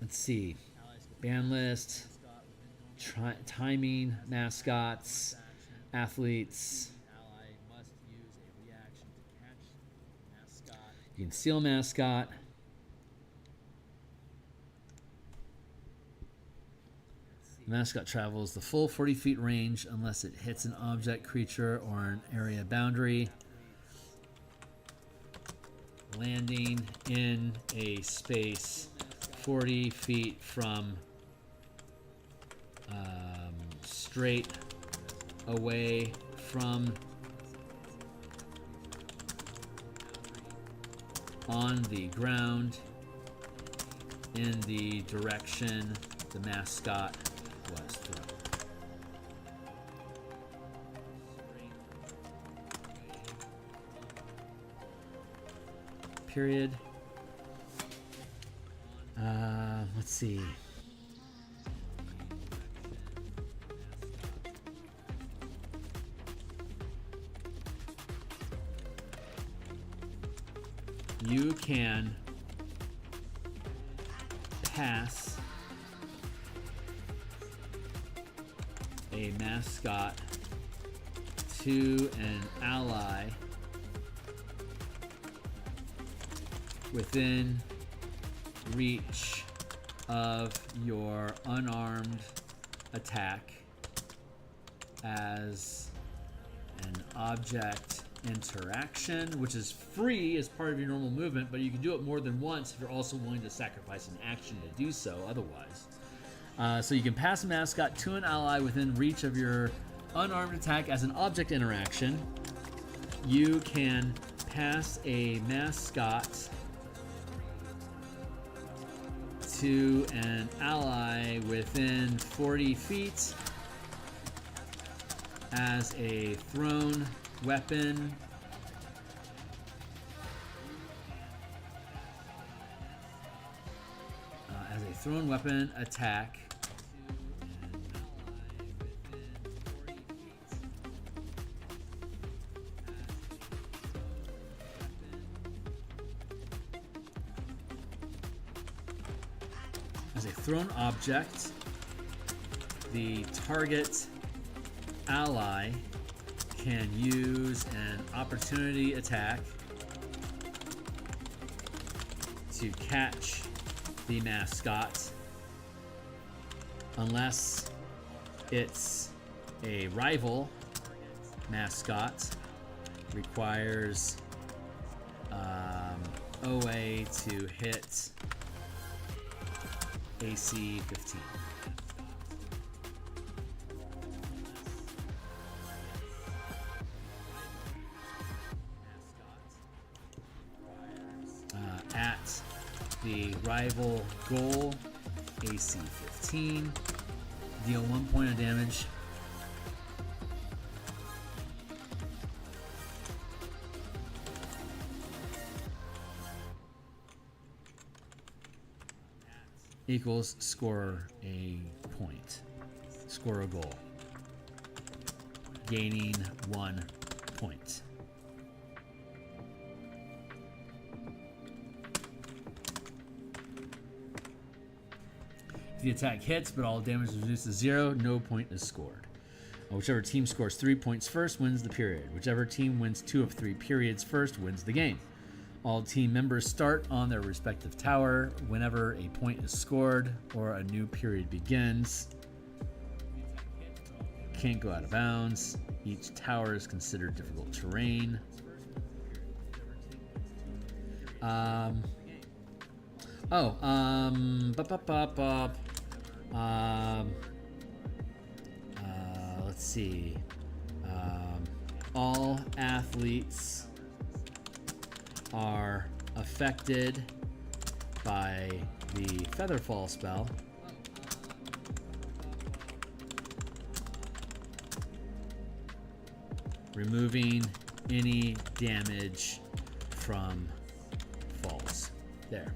Let's see. Ban list. Timing mascots. Athletes. You can steal a mascot. The mascot travels the full 40 feet range unless it hits an object, creature, or an area boundary. Landing in a space 40 feet from straight away from on the ground in the direction the mascot was thrown. Period. Let's see. You can pass a mascot to an ally within reach of your unarmed attack as an object interaction, which is free as part of your normal movement, but you can do it more than once if you're also willing to sacrifice an action to do so otherwise. So you can pass a mascot to an ally within reach of your unarmed attack as an object interaction. You can pass a mascot to an ally within 40 feet as a thrown weapon. As a thrown weapon attack. As a thrown object, the target ally can use an opportunity attack to catch the mascot unless it's a rival mascot. Requires OA to hit AC 15. At the rival goal, AC 15. Deal 1 point of damage. Equals score a point. Score a goal. Gaining 1 point. the attack hits, but all damage is reduced to 0, no point is scored. Whichever team scores 3 points first wins the period. Whichever team wins 2 of 3 periods first wins the game. All team members start on their respective tower whenever a point is scored or a new period begins. Can't go out of bounds. Each tower is considered difficult terrain. Let's see. All athletes are affected by the Featherfall spell. Removing any damage from falls. There.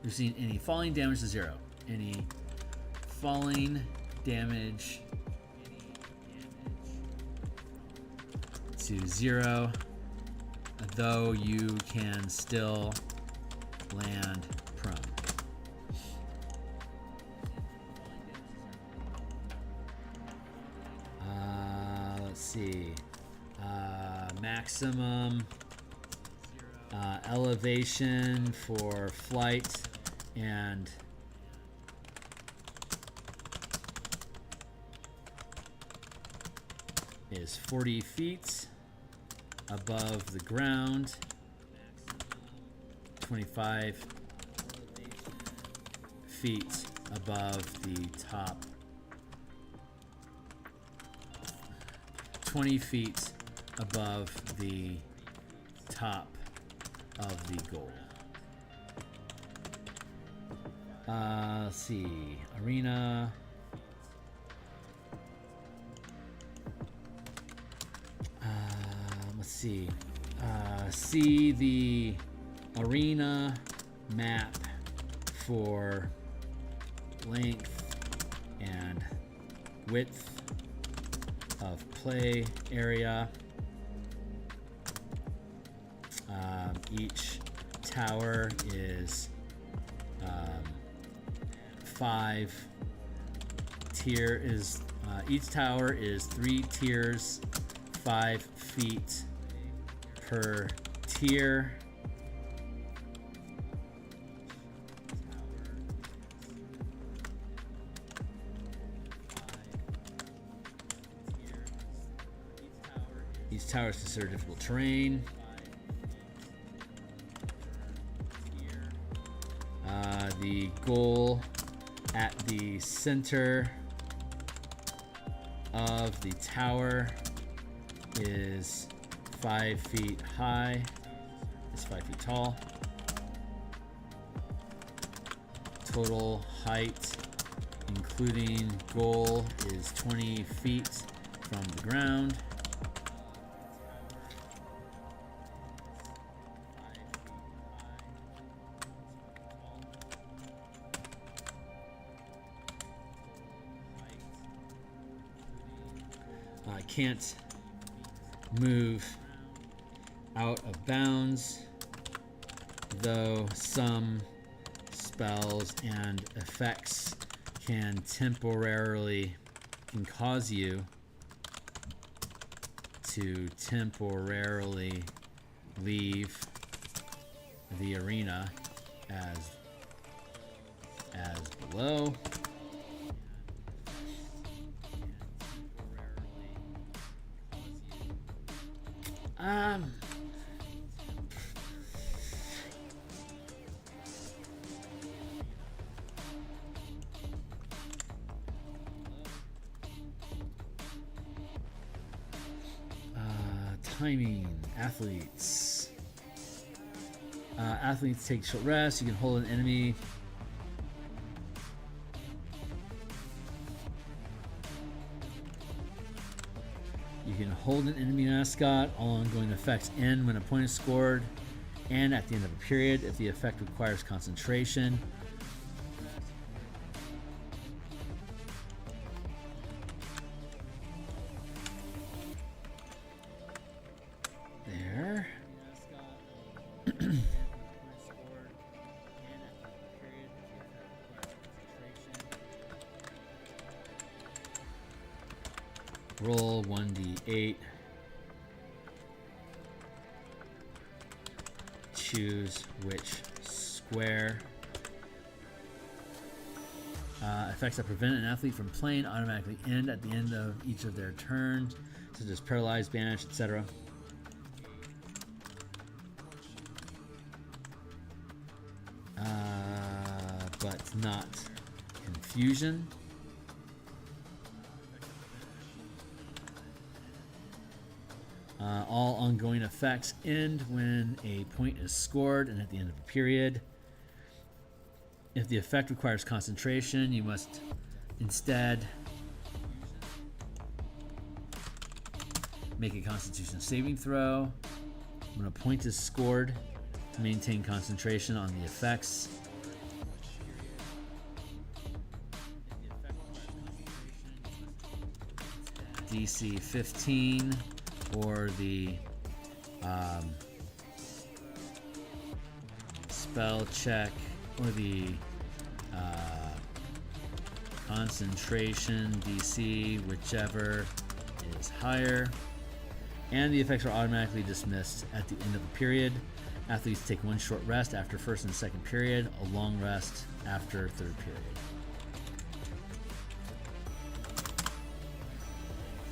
Reducing any falling damage to 0. Any falling damage to 0, though you can still land prone. Let's see. Maximum elevation for flight and is 40 feet above the ground, 25 feet above the top, 20 feet above the top of the goal. Let's see. Arena. Let's see. See the arena map for length and width of play area. Each tower is 5 tier is each tower is 3 tiers, 5 feet per tier. Each tower is considered difficult terrain. The goal at the center of the tower is 5 feet high. It's 5 feet tall. Total height, including goal, is 20 feet from the ground. Can't move out of bounds, though some spells and effects can cause you to temporarily leave the arena as below. Timing. Athletes. Athletes take short rest. You can hold an enemy. You can hold an enemy mascot. All ongoing effects end when a point is scored and at the end of a period if the effect requires concentration. There. Roll 1d8. Choose which square. Effects that prevent an athlete from playing automatically end at the end of each of their turns, such as paralyzed, banish, etc. But not confusion. All ongoing effects end when a point is scored and at the end of a period. If the effect requires concentration, you must instead make a Constitution saving throw. When a point is scored, to maintain concentration on the effects. DC 15 or the spell check or the concentration DC, whichever is higher. And the effects are automatically dismissed at the end of the period. Athletes take one short rest after first and second period, a long rest after third period.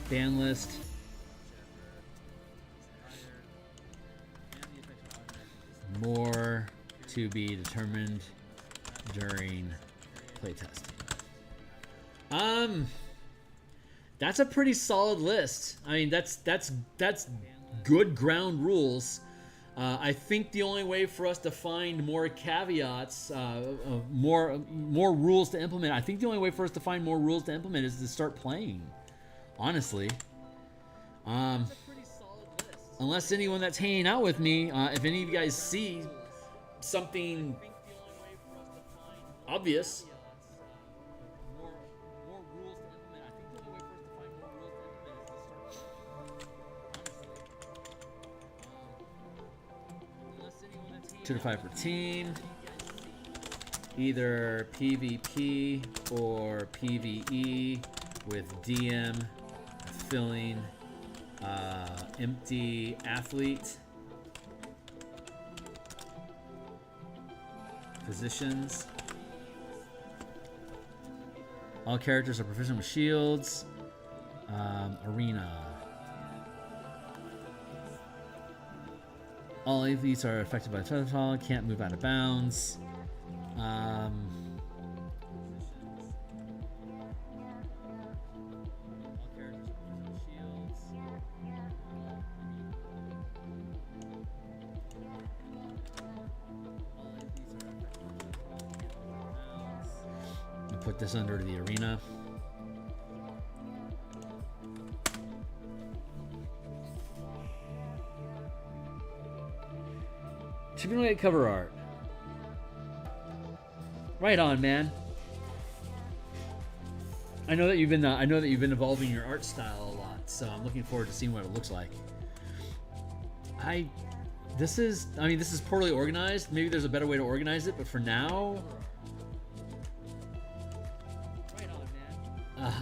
Ban list. More to be determined during playtesting. That's a pretty solid list. I mean, that's good ground rules. I think the only way for us to find more caveats, more rules to implement, I think the only way for us to find more rules to implement is to start playing. Honestly. Unless anyone that's hanging out with me, if any of you guys see something obvious. More rules to implement. I think the only way for us to find more rules to implement is to start. 2 to 5 per team. Either PvP or PvE with DM filling empty athlete positions. All characters are proficient with shields. Arena. All athletes are affected by total. Can't move out of bounds. Put this under the arena. Chipping away at cover art. Right on, man. I know that you've been evolving your art style a lot, so I'm looking forward to seeing what it looks like. This is poorly organized. Maybe there's a better way to organize it, but for now,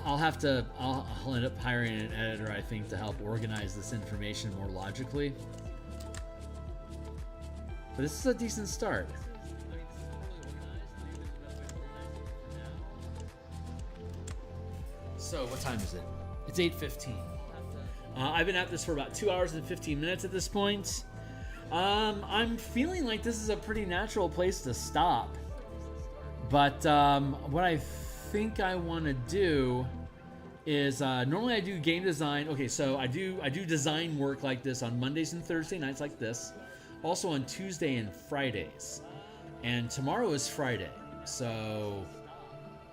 I'll end up hiring an editor, I think, to help organize this information more logically. But this is a decent start. So, what time is it? It's 8:15. I've been at this for about 2 hours and 15 minutes at this point. I'm feeling like this is a pretty natural place to stop. But what I think I want to do is normally I do game design. Okay, so I do design work like this on Mondays and Thursday nights like this. Also on Tuesday and Fridays. And tomorrow is Friday. So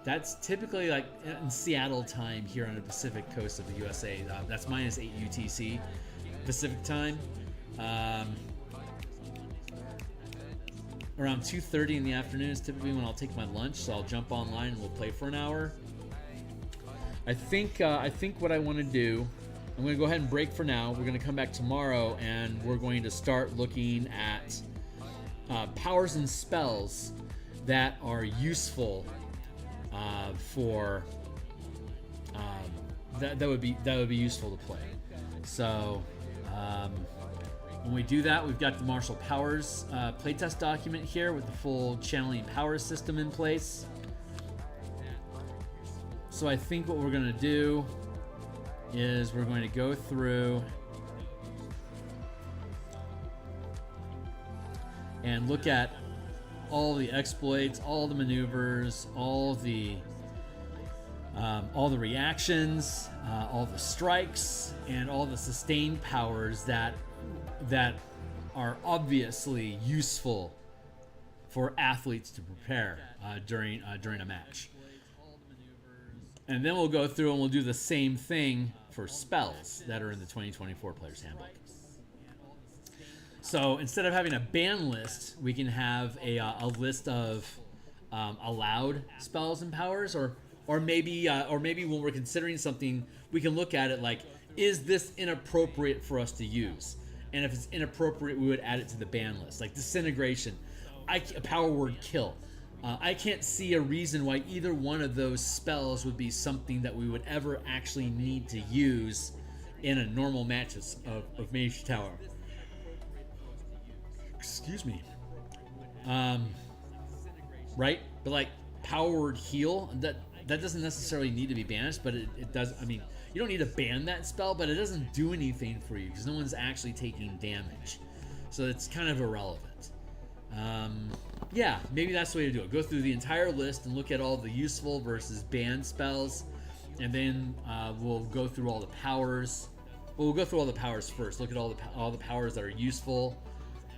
that's typically like in Seattle time here on the Pacific coast of the USA. That's -8 UTC Pacific time. Around 2:30 in the afternoon is typically when I'll take my lunch, so I'll jump online and we'll play for an hour. I think what I want to do, I'm going to go ahead and break for now. We're going to come back tomorrow and we're going to start looking at powers and spells that are useful for that would be useful to play. So when we do that, we've got the Martial Powers playtest document here with the full channeling power system in place. So I think what we're going to do is we're going to go through and look at all the exploits, all the maneuvers, all the reactions, all the strikes, and all the sustained powers that are obviously useful for athletes to prepare during a match. And then we'll go through and we'll do the same thing for spells that are in the 2024 Player's Handbook. So instead of having a ban list, we can have a list of allowed spells and powers, or maybe when we're considering something, we can look at it like, is this inappropriate for us to use? And if it's inappropriate, we would add it to the ban list. Like Disintegration, Power Word Kill. I can't see a reason why either one of those spells would be something that we would ever actually need to use in a normal match of Mage Tower. Excuse me. Right? But like Power Word Heal, that doesn't necessarily need to be banished, but it does. I mean, you don't need to ban that spell, but it doesn't do anything for you because no one's actually taking damage. So it's kind of irrelevant. Yeah, maybe that's the way to do it. Go through the entire list and look at all the useful versus banned spells, and then we'll go through all the powers. Well, we'll go through all the powers first. Look at all the powers that are useful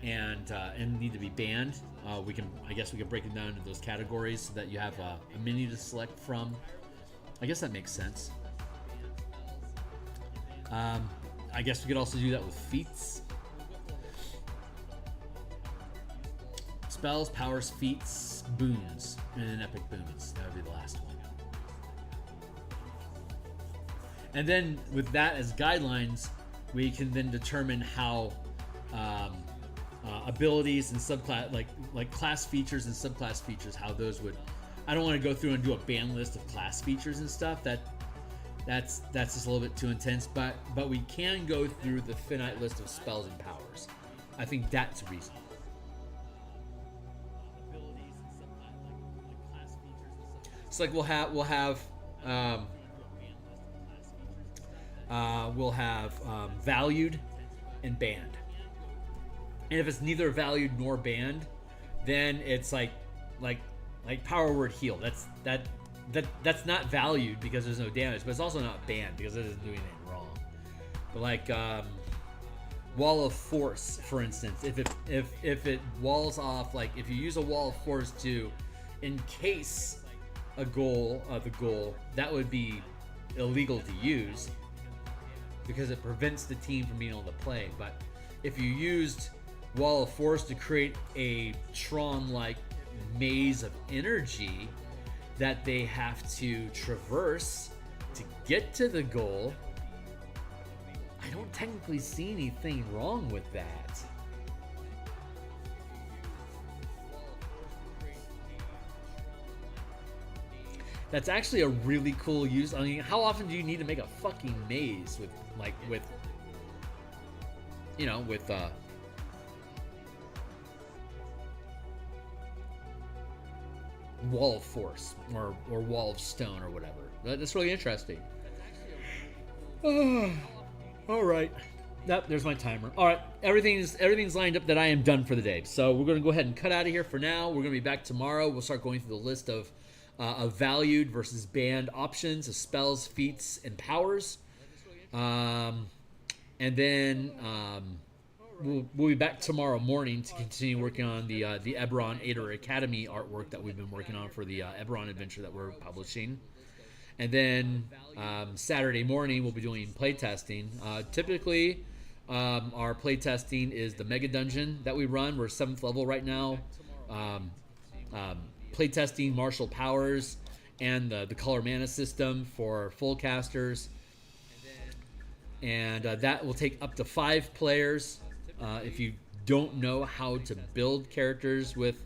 and need to be banned. I guess we can break them down into those categories so that you have a menu to select from. I guess that makes sense. I guess we could also do that with feats. Spells, powers, feats, boons, and then epic boons. That would be the last one. And then with that as guidelines, we can then determine how abilities and subclass, like class features and subclass features, how those would. I don't want to go through and do a ban list of class features and stuff. That's just a little bit too intense. But we can go through the finite list of spells and powers. I think that's reasonable. It's like we'll have valued and banned. And if it's neither valued nor banned, then it's like Power Word Heal. That's not valued because there's no damage, but it's also not banned because it doesn't do anything wrong. But like Wall of Force, for instance, if it walls off, like if you use a Wall of Force to encase the goal, that would be illegal to use because it prevents the team from being able to play. But if you used Wall of Force to create a Tron-like maze of energy that they have to traverse to get to the goal, I don't technically see anything wrong with that. That's actually a really cool use. I mean, how often do you need to make a fucking maze with Wall of Force or Wall of Stone or whatever? That's really interesting. All right. Nope, there's my timer. All right, everything's lined up that I am done for the day. So we're going to go ahead and cut out of here for now. We're going to be back tomorrow. We'll start going through the list of valued versus banned options of spells, feats, and powers. And then we'll be back tomorrow morning to continue working on the Eberron Ader Academy artwork that we've been working on for the Eberron adventure that we're publishing. And then Saturday morning we'll be doing playtesting. Typically, our playtesting is the Mega Dungeon that we run. We're 7th level right now. Playtesting martial powers and the color mana system for full casters. And that will take up to 5 players. If you don't know how to build characters with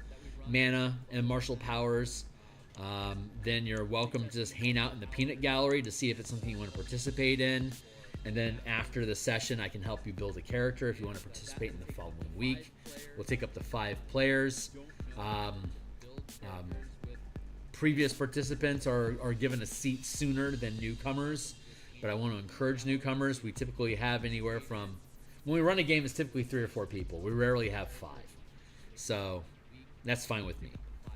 mana and martial powers, then you're welcome to just hang out in the peanut gallery to see if it's something you want to participate in. And then after the session, I can help you build a character if you want to participate in the following week. We'll take up to 5 players. Previous participants are given a seat sooner than newcomers, but I want to encourage newcomers. We typically have anywhere from, when we run a game, it's typically 3 or 4 people. We rarely have 5. So that's fine with me.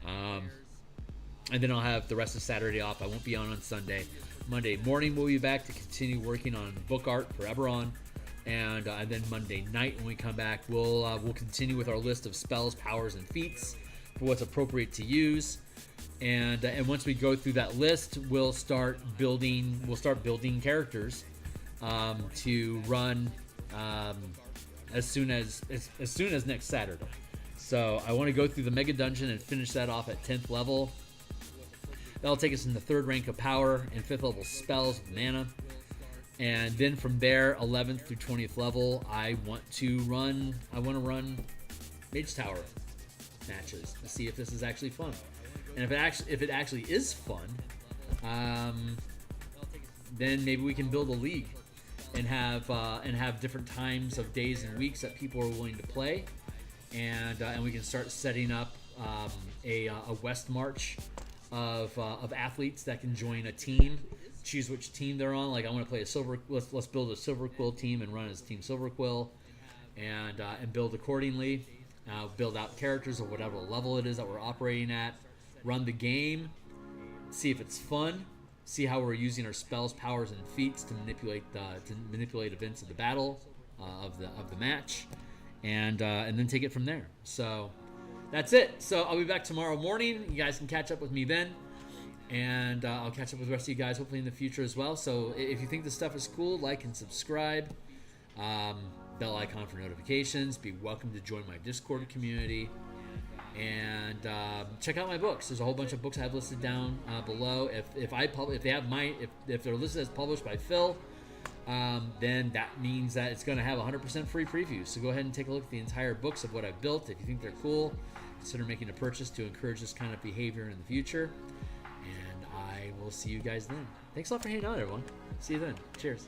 And then I'll have the rest of Saturday off. I won't be on Sunday. Monday morning we'll be back to continue working on book art for Eberron, and then Monday night when we come back, we'll continue with our list of spells, powers, and feats for what's appropriate to use. And once we go through that list, we'll start building characters to run as soon as next Saturday. So I want to go through the mega dungeon and finish that off at 10th level. That'll take us in the 3rd rank of power and 5th level spells with mana. And then from there, 11th through 20th level, I want to run Mage Tower matches to see if this is actually fun. And if it actually is fun, then maybe we can build a league and have different times of days and weeks that people are willing to play, and we can start setting up a West March of athletes that can join a team, choose which team they're on. Like I want to play a silver. Let's build a Silver Quill team and run as Team Silver Quill, and build accordingly. Build out characters of whatever level it is that we're operating at. Run the game, see if it's fun, see how we're using our spells, powers, and feats to manipulate events of the battle of the match, and then take it from there. So that's it. So I'll be back tomorrow morning. You guys can catch up with me then, and I'll catch up with the rest of you guys hopefully in the future as well. So if you think this stuff is cool, like and subscribe. Bell icon for notifications. Be welcome to join my Discord community. And check out my books. There's a whole bunch of books I have listed down below. If they're listed as published by Phil, then that means that it's going to have 100% free previews. So go ahead and take a look at the entire books of what I've built. If you think they're cool, consider making a purchase to encourage this kind of behavior in the future. And I will see you guys then. Thanks a lot for hanging out, everyone. See you then. Cheers.